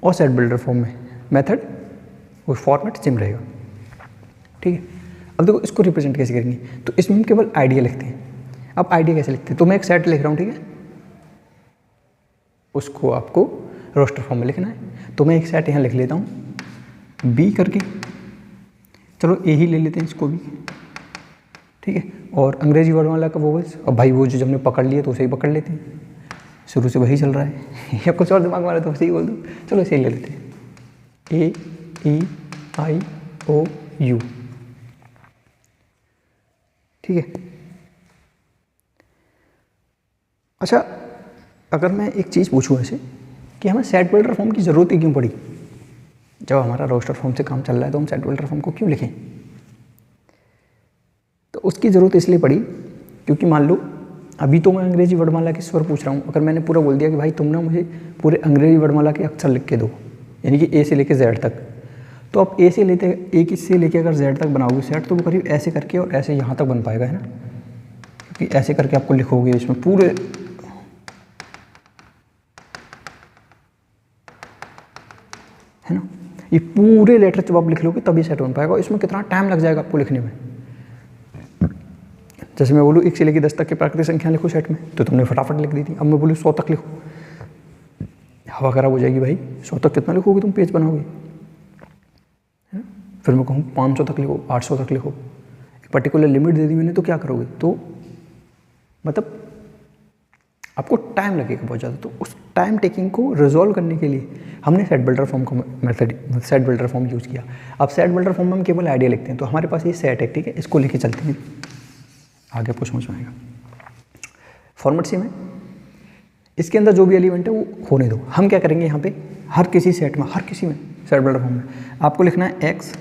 और सेट बिल्डर फॉर्म में मेथड और फॉर्मेट सेम रहेगा, ठीक है। अब देखो इसको रिप्रेजेंट कैसे करेंगे, तो इसमें हम केवल आइडिया लिखते हैं। अब आइडिया कैसे लिखते हैं, तो मैं एक सेट लिख रहा हूँ, ठीक है, उसको आपको रोस्टर फॉर्म में लिखना है। तो मैं एक सेट यहाँ लिख लेता हूँ बी करके, चलो ए ही ले लेते हैं इसको भी, ठीक है। और अंग्रेजी वर्णमाला का वोवेल्स, अब भाई वो जो हमने पकड़ लिया तो उसे ही पकड़ लेते हैं, शुरू से वही चल रहा है या कुछ और दिमाग में आ रहा है तो उसे ही बोल दो, चलो इसे ही ले लेते हैं, ए ई आई ओ यू, ठीक है। अच्छा, अगर मैं एक चीज़ पूछूँ ऐसे कि हमें सेट बिल्डर फॉर्म की ज़रूरत ही क्यों पड़ी, जब हमारा रोस्टर फॉर्म से काम चल रहा है तो हम सेट बिल्डर फॉर्म को क्यों लिखें? तो उसकी ज़रूरत इसलिए पड़ी क्योंकि मान लो अभी तो मैं अंग्रेजी वर्णमाला के स्वर पूछ रहा हूँ, अगर मैंने पूरा बोल दिया कि भाई तुम ना मुझे पूरे अंग्रेजी वर्णमाला के अक्षर लिख के दो, यानी कि ए से लेके जेड तक, तो आप ए से लेके अगर जेड तक बनाओगे सेट, तो वो करीब ऐसे करके और ऐसे यहाँ तक बन पाएगा, है ना, क्योंकि ऐसे करके आपको लिखोगे इसमें पूरे, है ना, ये पूरे लेटर जब आप लिख लोगे तभी सेट बन पाएगा। इसमें कितना टाइम लग जाएगा आपको लिखने में। जैसे मैं बोलूँ 1 से लेकर 10 तक की प्राकृतिक संख्या लिखो सेट में, तो तुमने फटाफट लिख दी थी। अब मैं बोलूँ 100 तक लिखो, हवा खराब हो जाएगी भाई, 100 तक कितना लिखोगे तुम, पेज बनाओगे, है ना। फिर मैं कहूँ 500 तक लिखो, 800 तक लिखो, एक पर्टिकुलर लिमिट दे दी मैंने, तो क्या करोगे, तो मतलब आपको टाइम लगेगा बहुत ज़्यादा। तो उस टाइम टेकिंग को रिजॉल्व करने के लिए हमने सेट बिल्डर फॉर्म का method, set builder form use किया। अब सेट बिल्डर फॉर्म में हम केवल आइडिया लिखते हैं, तो हमारे पास ये सेट है, ठीक है, इसको लेके चलते हैं, आगे आपको समझ में आएगा। फॉर्मेट सी में इसके अंदर जो भी एलिमेंट है वो होने दो। हम क्या करेंगे यहाँ पे, हर किसी सेट में, हर किसी में सेट बिल्डर फॉर्म में आपको लिखना है एक्स,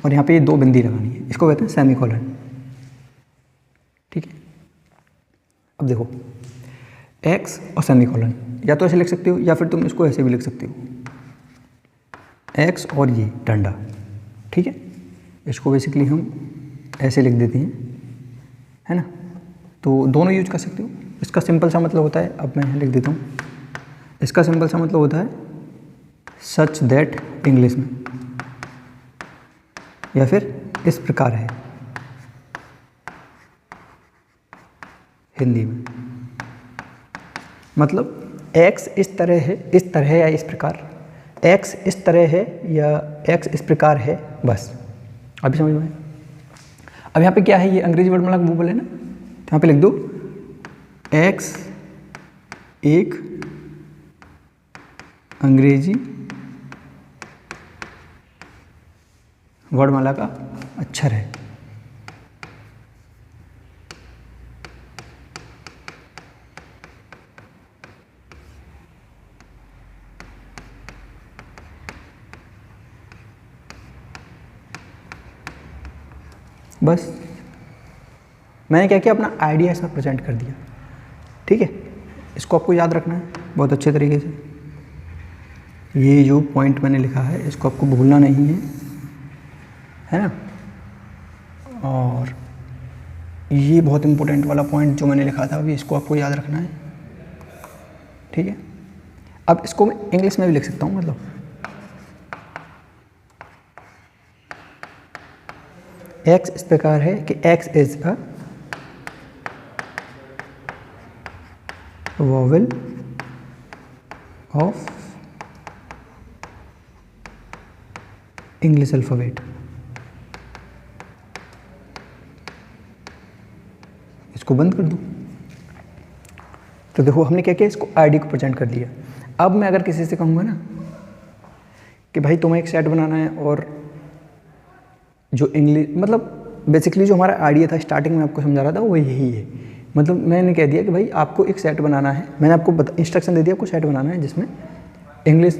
और यहाँ पे ये 2 बिंदी लगानी है, इसको कहते हैं सेमीकोलन, ठीक है। अब देखो एक्स और सेमीकोलन, या तो ऐसे लिख सकते हो या फिर तुम इसको ऐसे भी लिख सकते हो, एक्स और ये डंडा, ठीक है। इसको बेसिकली हम ऐसे लिख देते हैं, है ना, तो दोनों यूज कर सकते हो। इसका सिंपल सा मतलब होता है, अब मैं यहाँ लिख देता हूँ, इसका सिंपल सा मतलब होता है सच दैट इंग्लिश में, या फिर इस प्रकार है हिंदी में। मतलब एक्स इस तरह है, इस तरह या इस प्रकार, एक्स इस तरह है या एक्स इस प्रकार है, बस अभी समझ में आया। अब यहाँ पे क्या है, ये अंग्रेजी वर्णमाला का वो बोले ना, तो यहाँ पे लिख दो एक्स एक अंग्रेजी वर्णमाला का अक्षर है। बस मैंने क्या किया, अपना आइडिया इसमें प्रेजेंट कर दिया, ठीक है। इसको आपको याद रखना है बहुत अच्छे तरीके से। ये जो पॉइंट मैंने लिखा है इसको आपको भूलना नहीं है ना। और ये बहुत इम्पोर्टेंट वाला पॉइंट जो मैंने लिखा था अभी, इसको आपको याद रखना है, ठीक है। अब इसको मैं इंग्लिश में भी लिख सकता हूँ, मतलब एक्स इस प्रकार है कि x is a vowel of English alphabet. इसको बंद कर दूँ तो देखो हमने क्या किया, इसको आईडी को प्रेजेंट कर दिया। अब मैं अगर किसी से कहूँगा ना कि भाई तुम्हें एक सेट बनाना है, और जो इंग्लिश मतलब बेसिकली जो हमारा आइडिया था स्टार्टिंग में आपको समझा रहा था वो यही है। मतलब मैंने कह दिया कि भाई आपको एक सेट बनाना है, मैंने आपको इंस्ट्रक्शन दे दिया आपको सेट बनाना है जिसमें इंग्लिश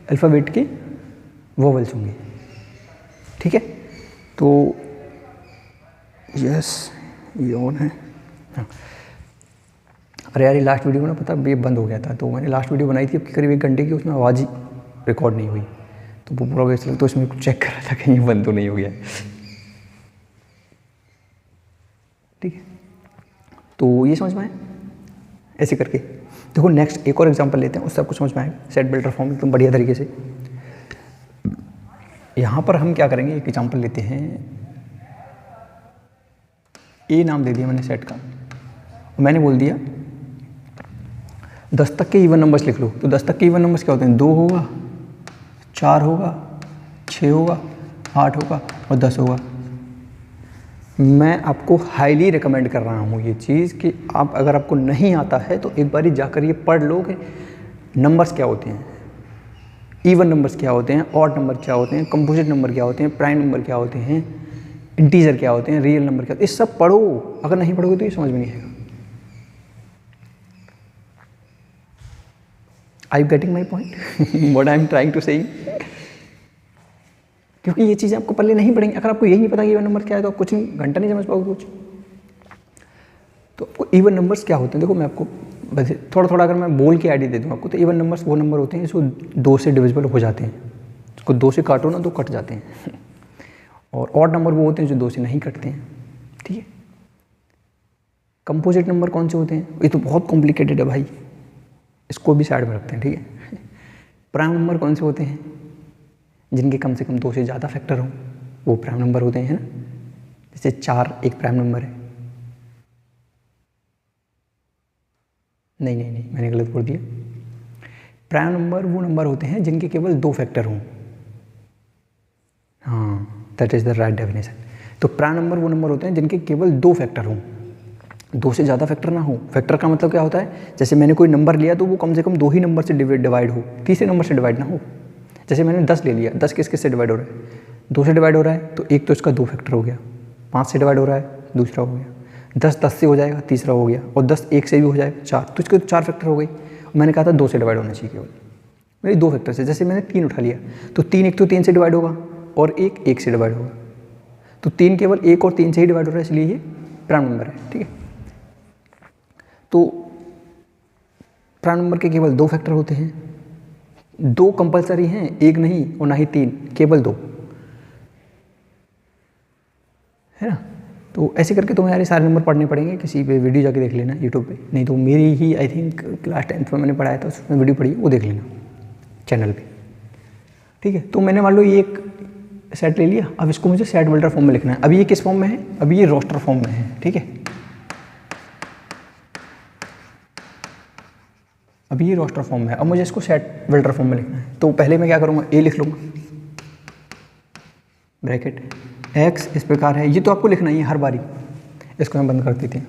अल्फ़ाबेट के वोवेल्स होंगे, ठीक है। तो यस ये ऑन है। हाँ अरे यार ये लास्ट वीडियो में ना पता ये बंद हो गया था, तो मैंने लास्ट वीडियो बनाई थी करीब 1 घंटे की, उसमें आवाज़ ही रिकॉर्ड नहीं हुई, तो वो पूरा इसलिए तो इसमें चेक कर रहा था कहीं बंद तो नहीं हो गया, ठीक है। तो ये समझ में आए ऐसे करके। देखो नेक्स्ट एक और एग्जांपल लेते हैं, उससे आपको समझ में आएगा सेट बिल्डर फॉर्म एकदम बढ़िया तरीके से। यहाँ पर हम क्या करेंगे, एक एग्जांपल लेते हैं, ए नाम दे दिया मैंने सेट का, मैंने बोल दिया 10 तक के इवन नंबर्स लिख लो। तो 10 तक के इवन नंबर्स क्या होते हैं, 2 होगा, 4 होगा, 6 होगा, 8 होगा और 10 होगा। मैं आपको हाईली रिकमेंड कर रहा हूँ ये चीज़ कि आप अगर आपको नहीं आता है तो एक बारी जाकर ये पढ़ लो कि नंबर्स क्या होते हैं, इवन नंबर्स क्या होते हैं, ऑड नंबर क्या होते हैं, कंपोजिट नंबर क्या होते हैं, प्राइम नंबर क्या होते हैं, इंटीजर क्या होते हैं, रियल नंबर क्या होते हैं, ये सब पढ़ो। अगर नहीं पढ़ोगे तो ये समझ में नहीं आएगा। Are you getting my point? What I am trying to say? क्योंकि ये चीज़ें आपको पहले नहीं पढ़ेंगी। अगर आपको यही नहीं पता कि इवन नंबर क्या है तो आप कुछ नहीं, घंटा नहीं समझ पाओगे कुछ। तो आपको इवन नंबर्स क्या होते हैं, देखो मैं आपको वैसे थोड़ा थोड़ा अगर मैं बोल के आइडिया दे दूँ आपको, तो इवन नंबर्स वो नंबर होते हैं जो 2 से डिविजिबल हो जाते हैं, उसको 2 से काटो ना तो कट जाते हैं। और ऑड नंबर वो होते हैं जो 2 से नहीं कटते हैं, ठीक है। कंपोजिट नंबर कौन से होते हैं, ये तो बहुत कॉम्प्लिकेटेड है भाई, इसको भी साइड में रखते हैं, ठीक है। प्राइम नंबर कौन से होते हैं, जिनके कम से कम 2 से ज़्यादा फैक्टर हों, वो प्राइम नंबर होते हैं, है ना। जैसे 4 एक प्राइम नंबर है। नहीं मैंने गलत बोल दिया। प्राइम नंबर वो नंबर होते हैं जिनके केवल 2 फैक्टर हों। हाँ, that is the right definition. तो प्राइम नंबर वो नंबर होते हैं जिनके केवल 2 फैक्टर हों, 2 से ज़्यादा फैक्टर ना हो। फैक्टर का मतलब क्या होता है, जैसे मैंने कोई नंबर लिया तो वो कम से कम 2 ही नंबर से डिवाइड हो, तीसरे नंबर से डिवाइड ना हो। जैसे मैंने 10 ले लिया, 10 किस से डिवाइड हो रहा है, 2 से डिवाइड हो रहा है, तो एक तो इसका 2 फैक्टर हो गया। 5 से डिवाइड हो रहा है, दूसरा हो गया। 10 से हो जाएगा, तीसरा हो गया। और 10 1 से भी हो जाएगा, 4, तो इसके 4 फैक्टर हो गई। मैंने कहा था 2 से डिवाइड होना चाहिए केवल, मेरी 2 फैक्टर से। जैसे मैंने 3 उठा लिया तो 3 एक तो 3 से डिवाइड होगा और 1 1 से डिवाइड होगा, तो 3 केवल 1 और 3 से ही डिवाइड हो रहा है, इसलिए ये प्राइम नंबर है, ठीक है। तो प्राइम नंबर के केवल 2 फैक्टर होते हैं, 2 कंपलसरी हैं, 1 नहीं और ना ही 3, केवल 2, है ना। तो ऐसे करके तुम्हें यार सारे नंबर पढ़ने पड़ेंगे, किसी पे वीडियो जाके देख लेना यूट्यूब पे, नहीं तो मेरी ही आई थिंक क्लास 10th में मैंने पढ़ाया था, उसमें वीडियो पढ़ी, वो देख लेना चैनल पे, ठीक है। तो मैंने मान लो ये एक सेट ले लिया, अब इसको मुझे सेट बिल्डर फॉर्म में लिखना है। अभी ये किस फॉर्म में है, अभी ये रोस्टर फॉर्म में है, ठीक है। अभी ये रोस्टर फॉर्म में है, अब मुझे इसको सेट बिल्डर फॉर्म में लिखना है। तो पहले मैं क्या करूँगा, ए लिख लूँगा, ब्रैकेट एक्स इस प्रकार है, ये तो आपको लिखना ही है हर बारी। इसको मैं बंद कर देते हैं।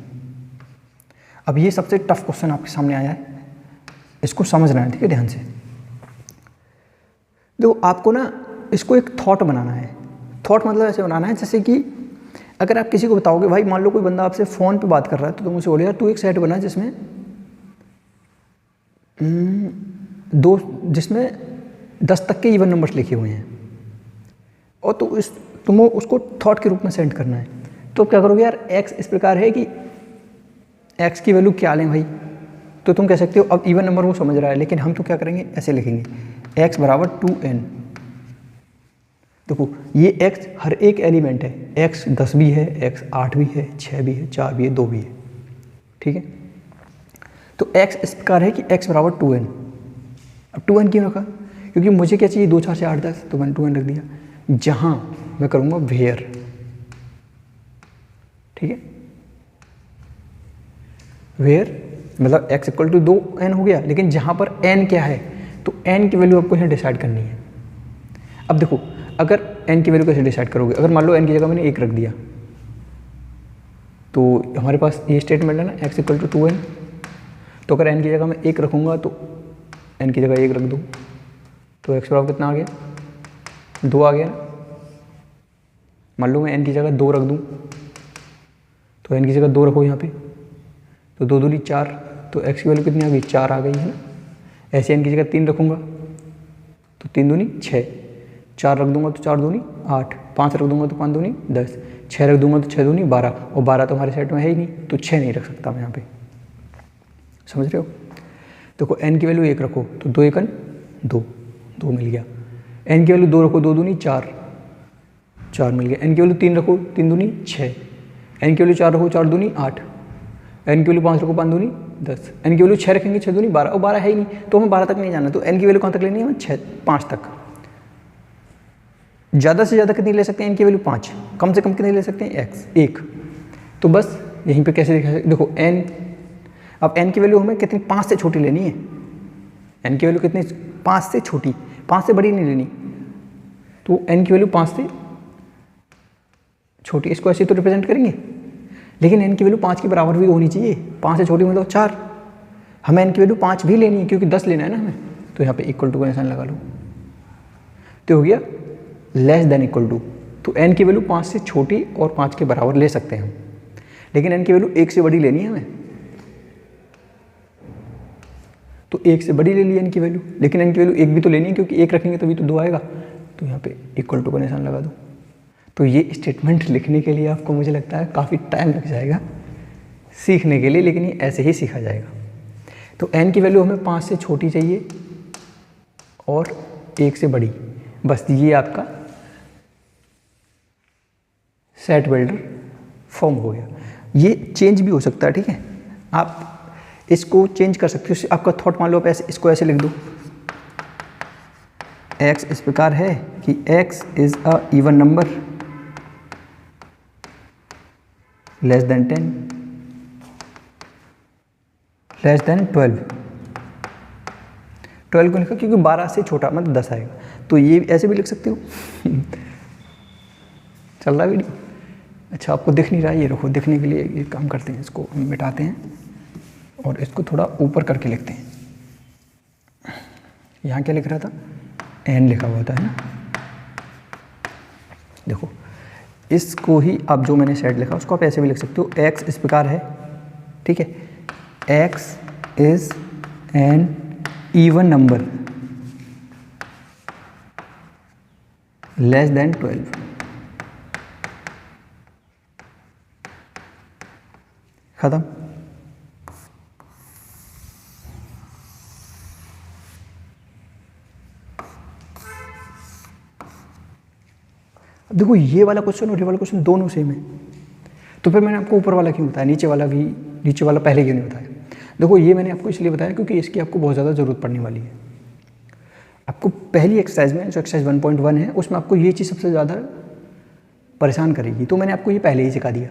अब ये सबसे टफ क्वेश्चन आपके सामने आया है, इसको समझना है, ठीक है, ध्यान से। देखो आपको ना इसको एक थॉट बनाना है। थॉट मतलब ऐसे बनाना है जैसे कि अगर आप किसी को बताओगे, भाई मान लो कोई बंदा आपसे फ़ोन पे बात कर रहा है, तो तुम उसे बोले यार तू एक सेट बना जिसमें जिसमें 10 तक के इवन नंबर्स लिखे हुए हैं, और तो तुम उसको थॉट के रूप में सेंड करना है। तो क्या करोगे यार, एक्स इस प्रकार है कि एक्स की वैल्यू क्या लें भाई, तो तुम कह सकते हो अब इवन नंबर वो समझ रहा है, लेकिन हम तो क्या करेंगे, ऐसे लिखेंगे एक्स बराबर 2n। देखो ये एक्स हर एक एलिमेंट है, एक्स 10 भी है, एक्स 8 भी है, 6 भी है, 4 भी है, 2 भी है, ठीक है। तो एक्स इस प्रकार है कि एक्स बराबर 2n। अब 2n क्यों रखा, क्योंकि मुझे क्या चाहिए, 2 4 से 8 10, तो मैंने 2n रख दिया। जहाँ मैं करूँगा वेयर, ठीक है, वेयर मतलब x इक्वल टू 2n हो गया, लेकिन जहाँ पर n क्या है, तो n की वैल्यू आपको यहाँ डिसाइड करनी है। अब देखो अगर n की वैल्यू कैसे डिसाइड करोगे, अगर मान लो n की जगह मैंने 1 रख दिया, तो हमारे पास ये स्टेटमेंट है ना x इक्वल टू 2n, तो अगर n की जगह मैं 1 रखूँगा तो n की जगह 1 रख दूँ, तो x बराबर कितना आ गया, 2 आ गया ना। मान लो मैं n की जगह 2 रख दूँ, तो n की जगह 2 रखो यहाँ पे, तो 2 दूनी 4, तो x की वैल्यू कितनी आ गई, 4 आ गई है ना। ऐसे n की जगह 3 रखूँगा, तो 3 दूनी 6, 4 रख दूँगा तो 4 दूनी 8, 5 रख दूँगा तो 5 दूनी 10, 6 रख दूँगा तो 6 दूनी 12, और 12 तो हमारे सेट में है ही नहीं, तो 6 नहीं रख सकता मैं यहाँ पे, समझ रहे हो। देखो n की वैल्यू 1 रखो तो 2 1 2, 2 मिल गया। n की वैल्यू 2 रखो, 2 दूनी 4, 4 मिल गया। n की वैल्यू 3 रखो, 3 दूनी 6, n की वैल्यू 4 रखो, 4 दूनी 8, n की वैल्यू 5 रखो, 5 दूनी 10, n की वैल्यू 6 रखेंगे, 6 दूनी 12, और 12 है ही नहीं, तो हमें 12 तक नहीं जाना, तो n की वैल्यू कहाँ तक लेनी है, हमें 5 तक। ज़्यादा से ज़्यादा कितनी ले सकते हैं, n की वैल्यू 5, कम से कम कितनी ले सकते हैं, x 1। तो बस यहीं पे कैसे दिखा सकते, देखो n, अब n की वैल्यू हमें कितनी, 5 से छोटी लेनी है। n की वैल्यू कितनी, 5 से छोटी, 5 से बड़ी नहीं लेनी, तो n की वैल्यू 5 से छोटी, इसको ऐसे तो रिप्रेजेंट करेंगे, लेकिन n की वैल्यू 5 के बराबर भी होनी चाहिए। 5 से छोटी मतलब 4, हमें n की वैल्यू 5 भी लेनी है क्योंकि 10 लेना है ना हमें। तो यहाँ पे इक्वल टू का निशान लगा लो, तो हो गया लेस देन इक्वल टू। तो n की वैल्यू 5 से छोटी और 5 के बराबर ले सकते हैं हम, लेकिन n की वैल्यू 1 से बड़ी लेनी है हमें, तो 1 से बड़ी ले ली n की वैल्यू, लेकिन n की वैल्यू 1 भी तो लेनी है क्योंकि 1 रखेंगे तभी तो 2 आएगा। तो यहाँ पे इक्वल टू का निशान लगा दो। तो ये स्टेटमेंट लिखने के लिए आपको मुझे लगता है काफ़ी टाइम लग जाएगा सीखने के लिए, लेकिन ये ऐसे ही सीखा जाएगा। तो n की वैल्यू हमें 5 से छोटी चाहिए और 1 से बड़ी, बस ये आपका सेट बिल्डर फॉर्म हो गया। ये चेंज भी हो सकता है, ठीक है, आप इसको चेंज कर सकते हो। आपका थॉट मान लो आप ऐसे, इसको ऐसे लिख दो, x इस प्रकार है कि x is a even number less than 10 less than 12। 12 को लिखा क्योंकि 12 से छोटा मतलब 10 आएगा, तो ये ऐसे भी लिख सकते हो। चल रहा है वीडियो? अच्छा, आपको दिख नहीं रहा है, ये रखो, दिखने के लिए ये काम करते हैं, इसको मिटाते हैं और इसको थोड़ा ऊपर करके लिखते हैं। यहाँ क्या लिख रहा था, n लिखा हुआ था, है ना। देखो, इसको ही अब जो मैंने सेट लिखा उसको आप ऐसे भी लिख सकते हो, x इस प्रकार है, ठीक है, x is an even number less than 12। खत्म। अब देखो, ये वाला क्वेश्चन और ये वाला क्वेश्चन दोनों सेम है, तो फिर मैंने आपको ऊपर वाला क्यों बताया, नीचे वाला पहले क्यों नहीं बताया। देखो, ये मैंने आपको इसलिए बताया क्योंकि इसकी आपको बहुत ज़्यादा ज़रूरत पड़ने वाली है। आपको पहली एक्सरसाइज में, जो एक्सरसाइज 1.1 है, उसमें आपको ये चीज़ सबसे ज़्यादा परेशान करेगी, तो मैंने आपको ये पहले ही सिखा दिया,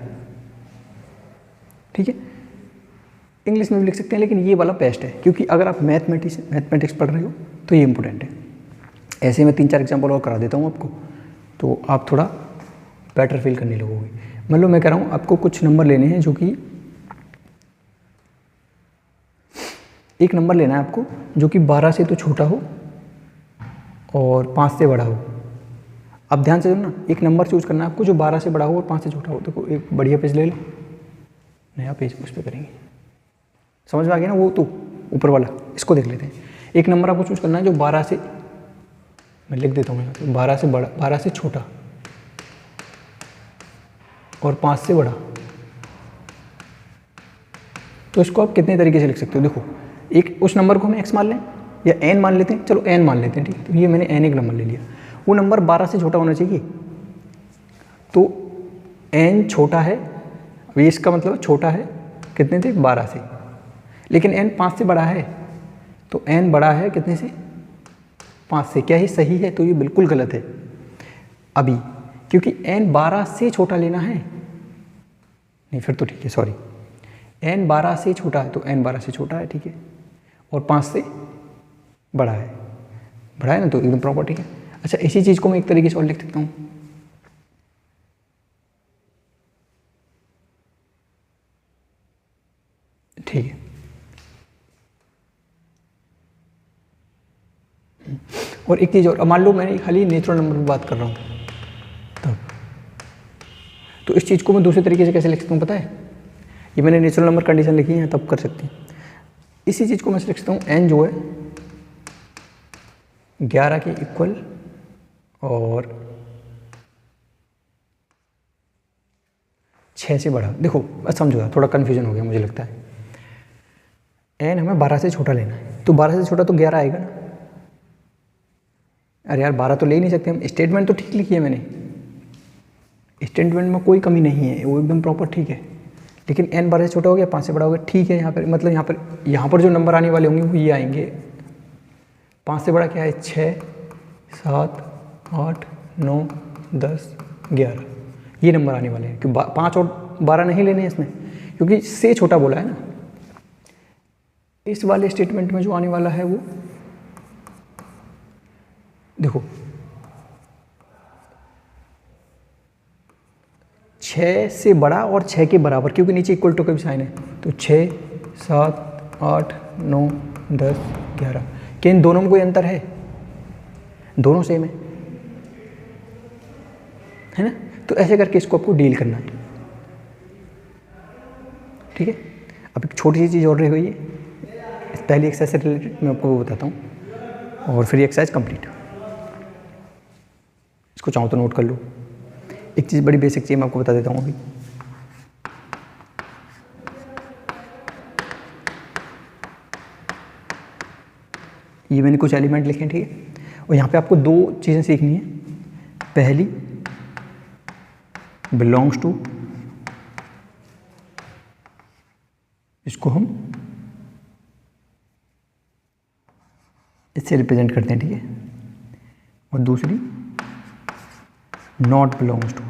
ठीक है। इंग्लिश में भी लिख सकते हैं, लेकिन ये वाला बेस्ट है क्योंकि अगर आप मैथमेटिक्स पढ़ रहे हो तो ये इंपॉर्टेंट है। ऐसे मैं 3-4 एग्जाम्पल और करा देता हूँ आपको, तो आप थोड़ा बेटर फील करने लगोगे। मतलब मैं कह रहा हूँ आपको कुछ नंबर लेने हैं, जो कि एक नंबर लेना है आपको जो कि 12 से तो छोटा हो और 5 से बड़ा हो। अब ध्यान से सुनो ना, एक नंबर चूज करना है आपको जो 12 से बड़ा हो और 5 से छोटा हो। देखो, एक बढ़िया पेज ले लो, नया पेज, उस पर करेंगे, समझ में आ गया ना। वो तो ऊपर वाला, इसको देख लेते हैं। एक नंबर आपको चूज करना है जो 12 से, मैं लिख देता हूँ यहाँ पे, 12 से बड़ा, 12 से छोटा और 5 से बड़ा। तो इसको आप कितने तरीके से लिख सकते हो। देखो, एक उस नंबर को हम x मान लें या n मान लेते हैं, चलो n मान लेते हैं, ठीक है। तो ये मैंने n एक नंबर ले लिया, वो नंबर 12 से छोटा होना चाहिए, तो n छोटा है, अभी इसका मतलब छोटा है कितने से, 12 से, लेकिन n 5 से बड़ा है, तो n बड़ा है कितने से, 5 से। क्या ही सही है? तो ये बिल्कुल गलत है अभी, क्योंकि n 12 से छोटा लेना है, नहीं फिर तो ठीक है, सॉरी, n 12 से छोटा है, तो n 12 से छोटा है, ठीक है, और 5 से बड़ा है, बड़ा है ना, तो एकदम प्रॉपर, ठीक है। अच्छा, इसी चीज़ को मैं एक तरीके से और लिख सकता हूँ, ठीक है। और एक चीज़ और, अब मान लो मैंने खाली नेचुरल नंबर की बात कर रहा हूँ, तब तो इस चीज़ को मैं दूसरे तरीके से कैसे लिख सकता हूँ पता है, ये मैंने नेचुरल नंबर कंडीशन लिखी है तब कर सकते हैं। इसी चीज़ को मैं लिख सकता हूँ n जो है 11 के इक्वल और 6 से बड़ा। देखो बस समझो, थोड़ा कन्फ्यूजन हो गया मुझे लगता है। n हमें 12 से छोटा लेना है, तो 12 से छोटा तो 11 आएगा ना। अरे यार 12 तो ले ही नहीं सकते हम, स्टेटमेंट तो ठीक लिखी है मैंने, स्टेटमेंट में कोई कमी नहीं है, वो एकदम प्रॉपर ठीक है। लेकिन n 12 से छोटा हो गया, 5 से बड़ा हो गया, ठीक है। यहाँ पर मतलब यहाँ पर जो नंबर आने वाले होंगे वो ये आएंगे। 5 से बड़ा क्या है, 6, 7, 8, 9, 10, 11, ये नंबर आने वाले हैं। क्योंकि 5 और 12 नहीं लेने हैं इसमें, क्योंकि से छोटा बोला है ना। इस वाले स्टेटमेंट में जो आने वाला है वो देखो, 6 से बड़ा और 6 के बराबर, क्योंकि नीचे इक्वल टू का भी साइन है, तो 6, 7, 8, 9, 10, 11। क्या इन दोनों में कोई अंतर है? दोनों सेम है ना? तो ऐसे करके इसको आपको डील करना है, ठीक है। अब एक छोटी सी चीज़ और रह गई है, पहली एक्सरसाइज से रिलेटेड मैं आपको वो बताता हूँ और फिर ये एक्सरसाइज कंप्लीट। इसको चाहो तो नोट कर लो। एक चीज़ बड़ी बेसिक चीज़ मैं आपको बता देता हूँ अभी। ये मैंने कुछ एलिमेंट लिखे हैं, ठीक है, और यहाँ पे आपको 2 चीज़ें सीखनी है। पहली बिलोंग्स टू, इसको हम इससे रिप्रेजेंट करते हैं, ठीक है, और दूसरी not belongs to.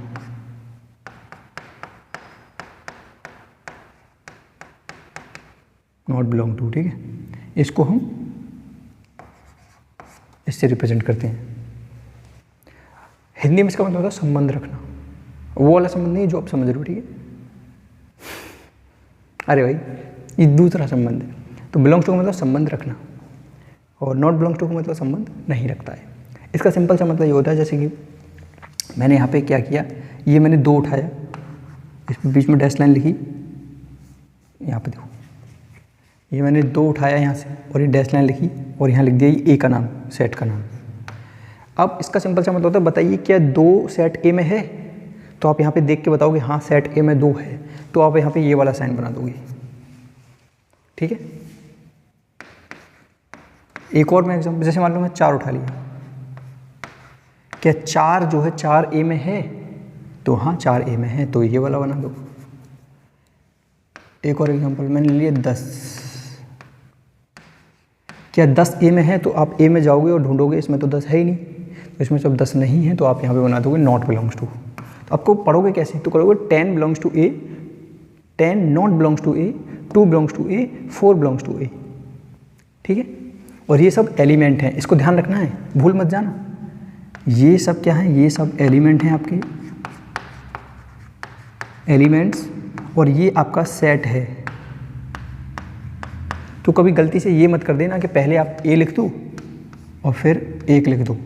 Not belong to, ठीक है, इसको हम इससे रिप्रेजेंट करते हैं। हिंदी में इसका मतलब होता है संबंध रखना, वो वाला संबंध नहीं जो आप समझ रहे हो, ठीक है। अरे भाई ये दूसरा संबंध है। तो बिलोंग्स टू का मतलब संबंध रखना, और नॉट बिलोंग्स टू का मतलब संबंध नहीं रखता है। इसका सिंपल सा मतलब ये होता है, जैसे कि मैंने यहाँ पे क्या किया, ये मैंने 2 उठाया, इस बीच में डैश लाइन लिखी, यहाँ पे देखो, ये मैंने 2 उठाया यहाँ से और ये डैश लाइन लिखी और यहाँ लिख दिया ये ए का नाम, सेट का नाम। अब इसका सिंपल सा मतलब होता है, बताइए क्या 2 सेट ए में है? तो आप यहाँ पे देख के बताओगे हाँ सेट ए में 2 है, तो आप यहाँ पे ये वाला साइन बना दोगे, ठीक है। एक और मैं एग्जाम्पल, जैसे मान लो मैं 4 उठा लिया, क्या 4 जो है 4 ए में है? तो हाँ 4 ए में है, तो ये वाला बना दो। एक और एग्जांपल मैंने लिया 10, क्या 10 ए में है? तो आप ए में जाओगे और ढूंढोगे, इसमें तो 10 है ही नहीं, तो इसमें जब 10 नहीं है तो आप यहाँ पे बना दोगे नॉट बिलोंग्स टू। तो आपको पढ़ोगे कैसे? तो करोगे 10 belongs to a, 10 not belongs to a, 2 belongs to a, 4 belongs to a, ठीक है। और ये सब एलिमेंट हैं, इसको ध्यान रखना है, भूल मत जाना। ये सब क्या है? ये सब एलिमेंट हैं आपके, एलिमेंट्स, और ये आपका सेट है। तो कभी गलती से ये मत कर देना कि पहले आप ए लिख दो और फिर 1 लिख दो,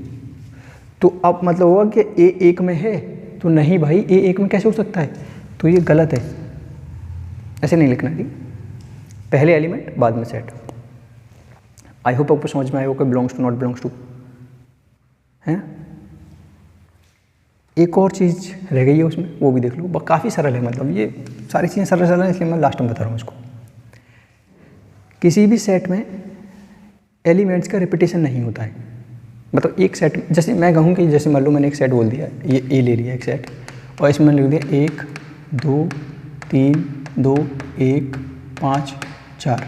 तो अब मतलब होगा कि ए 1 में है, तो नहीं भाई ए 1 में कैसे हो सकता है? तो ये गलत है, ऐसे नहीं लिखना, ठीक। पहले एलिमेंट बाद में सेट। आई होप आपको समझ में आएगा कि belongs to not belongs to है। एक और चीज़ रह गई है उसमें, वो भी देख लो, काफ़ी सरल है, मतलब ये सारी चीज़ें सरल सरल हैं, इसलिए मैं लास्ट में बता रहा हूँ इसको। किसी भी सेट में एलिमेंट्स का रिपीटेशन नहीं होता है, मतलब एक सेट, जैसे मैं कहूँ कि जैसे मान लो मैंने एक सेट बोल दिया, ये ए ले लिया एक सेट, और इसमें मैंने लिख दिया 1 2 3 2 1 5 4,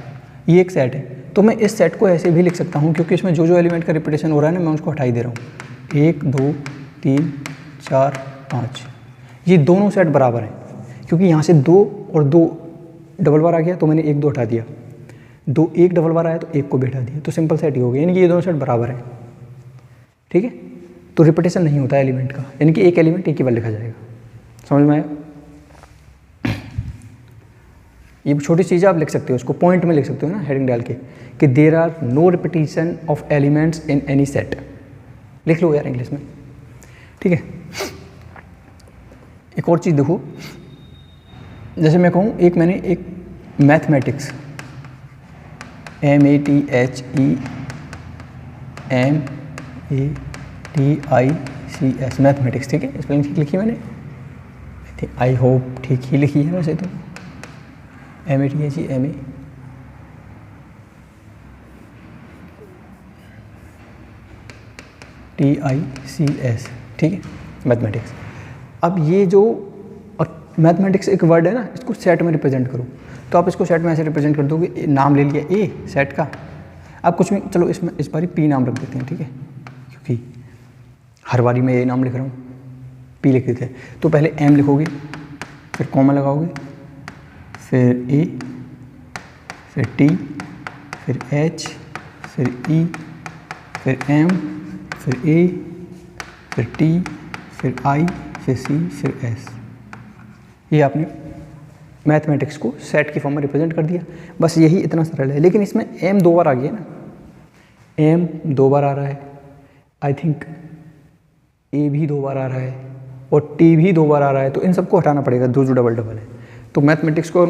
ये एक सेट है। तो मैं इस सेट को ऐसे भी लिख सकता हूँ, क्योंकि इसमें जो जो एलिमेंट का रिपीटेशन हो रहा है ना, मैं उसको हटा ही दे रहा हूँ। 1 2 3 4 5, ये दोनों सेट बराबर हैं, क्योंकि यहाँ से 2 और 2 डबल बार आ गया, तो मैंने 1 2 हटा दिया, 2 1 डबल बार आया तो 1 को भी हटा दिया, तो सिंपल सेट ही हो गया, यानी कि ये दोनों सेट बराबर हैं, ठीक है। तो रिपीटेशन नहीं होता है एलिमेंट का, यानी कि एक एलिमेंट एक ही बार लिखा जाएगा। समझ में आया? ये छोटी चीज़ आप लिख सकते हो, उसको पॉइंट में लिख सकते हो ना, हेडिंग डाल के, कि there are no repetition of elements in any set, लिख लो यार इंग्लिश में, ठीक है। एक और चीज़ देखो, जैसे मैं कहूँ एक मैंने एक मैथमेटिक्स MATHEMATICS मैथमेटिक्स, ठीक है, स्पेलिंग ठीक लिखी मैंने, आई होप ठीक ही लिखी है वैसे तो, MATHEMATICS, ठीक है, मैथमेटिक्स। अब ये जो मैथमेटिक्स एक वर्ड है ना, इसको सेट में रिप्रेजेंट करो, तो आप इसको सेट में ऐसे रिप्रेजेंट कर दोगे, नाम ले लिया ए सेट का, आप कुछ भी, चलो इसमें इस बारी पी नाम रख देते हैं, ठीक है, क्योंकि हर बारी मैं ए नाम लिख रहा हूँ, पी लिख देते हैं। तो पहले एम लिखोगे, फिर कॉमा लगाओगे, फिर ए, फिर टी, फिर एच, फिर ई, फिर एम, फिर ए, फिर टी, फिर आई, फिर सी, फिर एस, ये आपने मैथमेटिक्स को सेट की फॉर्म में रिप्रेजेंट कर दिया। बस यही इतना सरल है। लेकिन इसमें m 2 बार आ गया ना, m 2 बार आ रहा है, आई थिंक a भी 2 बार आ रहा है और t भी 2 बार आ रहा है, तो इन सबको हटाना पड़ेगा जो डबल डबल है। तो मैथमेटिक्स को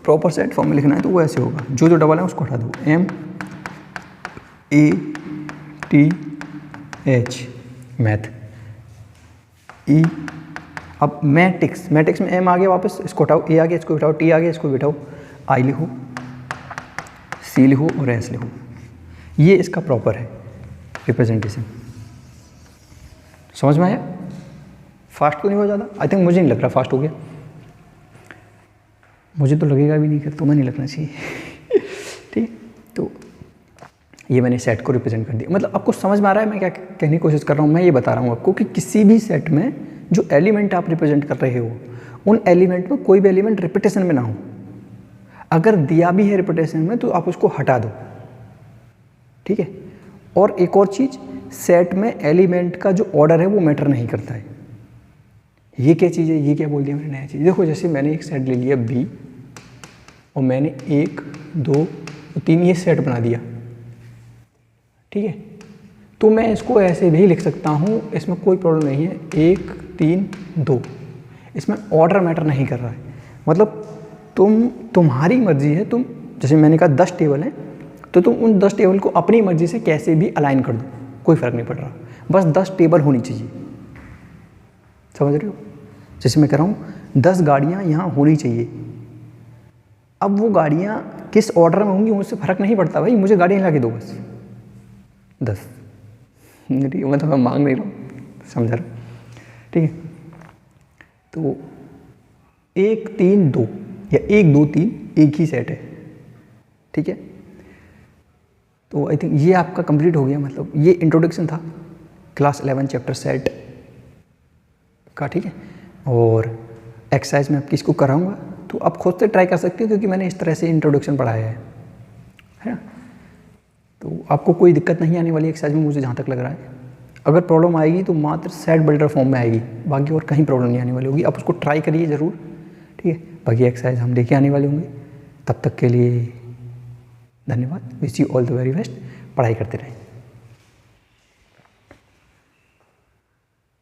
प्रॉपर सेट फॉर्म में लिखना है तो वो ऐसे होगा, जो डबल है उसको हटा दो, m a t h math e। अब मैट्रिक्स में m आ गया वापस, इसको हटाओ, a आ गया इसको हटाओ, t आ गया इसको बिठाओ, i लिखो, c लिखो और s लिखो। ये इसका प्रॉपर है रिप्रेजेंटेशन। समझ में आया? फास्ट तो नहीं हो ज़्यादा? आई थिंक मुझे नहीं लग रहा फास्ट हो गया, मुझे तो लगेगा भी नहीं, तुम्हें नहीं लगना चाहिए। ठीक, तो ये मैंने सेट को रिप्रेजेंट कर दिया। मतलब आपको समझ में आ रहा है मैं क्या कहने की कोशिश कर रहा हूँ? मैं ये बता रहा हूँ आपको कि किसी भी सेट में जो एलिमेंट आप रिप्रेजेंट कर रहे हो, उन एलिमेंट में कोई भी एलिमेंट रिपीटेशन में ना हो। अगर दिया भी है रिपीटेशन में तो आप उसको हटा दो, ठीक है। और एक और चीज़, सेट में एलिमेंट का जो ऑर्डर है वो मैटर नहीं करता है। ये क्या चीज़ है? ये क्या बोल दिया मैंने नया चीज़? देखो, जैसे मैंने एक सेट ले लिया B और मैंने 1 2 3 ये सेट बना दिया, ठीक है। तो मैं इसको ऐसे भी लिख सकता हूँ, इसमें कोई प्रॉब्लम नहीं है, 1 3 2। इसमें ऑर्डर मैटर नहीं कर रहा है। मतलब तुम्हारी मर्जी है, तुम जैसे मैंने कहा 10 टेबल हैं तो तुम उन 10 टेबल को अपनी मर्जी से कैसे भी अलाइन कर दो, कोई फ़र्क नहीं पड़ रहा, बस 10 टेबल होनी चाहिए। समझ रहे हो? जैसे मैं कह रहा हूँ 10 गाड़ियाँ यहाँ होनी चाहिए। अब वो गाड़ियाँ किस ऑर्डर में होंगी मुझसे फ़र्क नहीं पड़ता भाई, मुझे गाड़ियाँ ला के दो बस 10। मतलब मैं मांग नहीं रहा हूँ, समझ रहा, ठीक है। तो 1 3 2 या 1 2 3 एक ही सेट है, ठीक है। तो आई थिंक ये आपका कंप्लीट हो गया। मतलब ये इंट्रोडक्शन था क्लास 11 चैप्टर सेट का, ठीक है। और एक्सरसाइज में आपकी इसको कराऊंगा तो आप खुद से ट्राई कर सकते हो, क्योंकि मैंने इस तरह से इंट्रोडक्शन पढ़ाया है ना। तो आपको कोई दिक्कत नहीं आने वाली एक्सरसाइज में, मुझे जहाँ तक लग रहा है। अगर प्रॉब्लम आएगी तो मात्र सेट बिल्डर फॉर्म में आएगी, बाकी और कहीं प्रॉब्लम नहीं आने वाली होगी। आप उसको ट्राई करिए ज़रूर, ठीक है। बाकी एक्सरसाइज हम लेके आने वाले होंगे। तब तक के लिए धन्यवाद। Wish you all the very best. पढ़ाई करते रहें।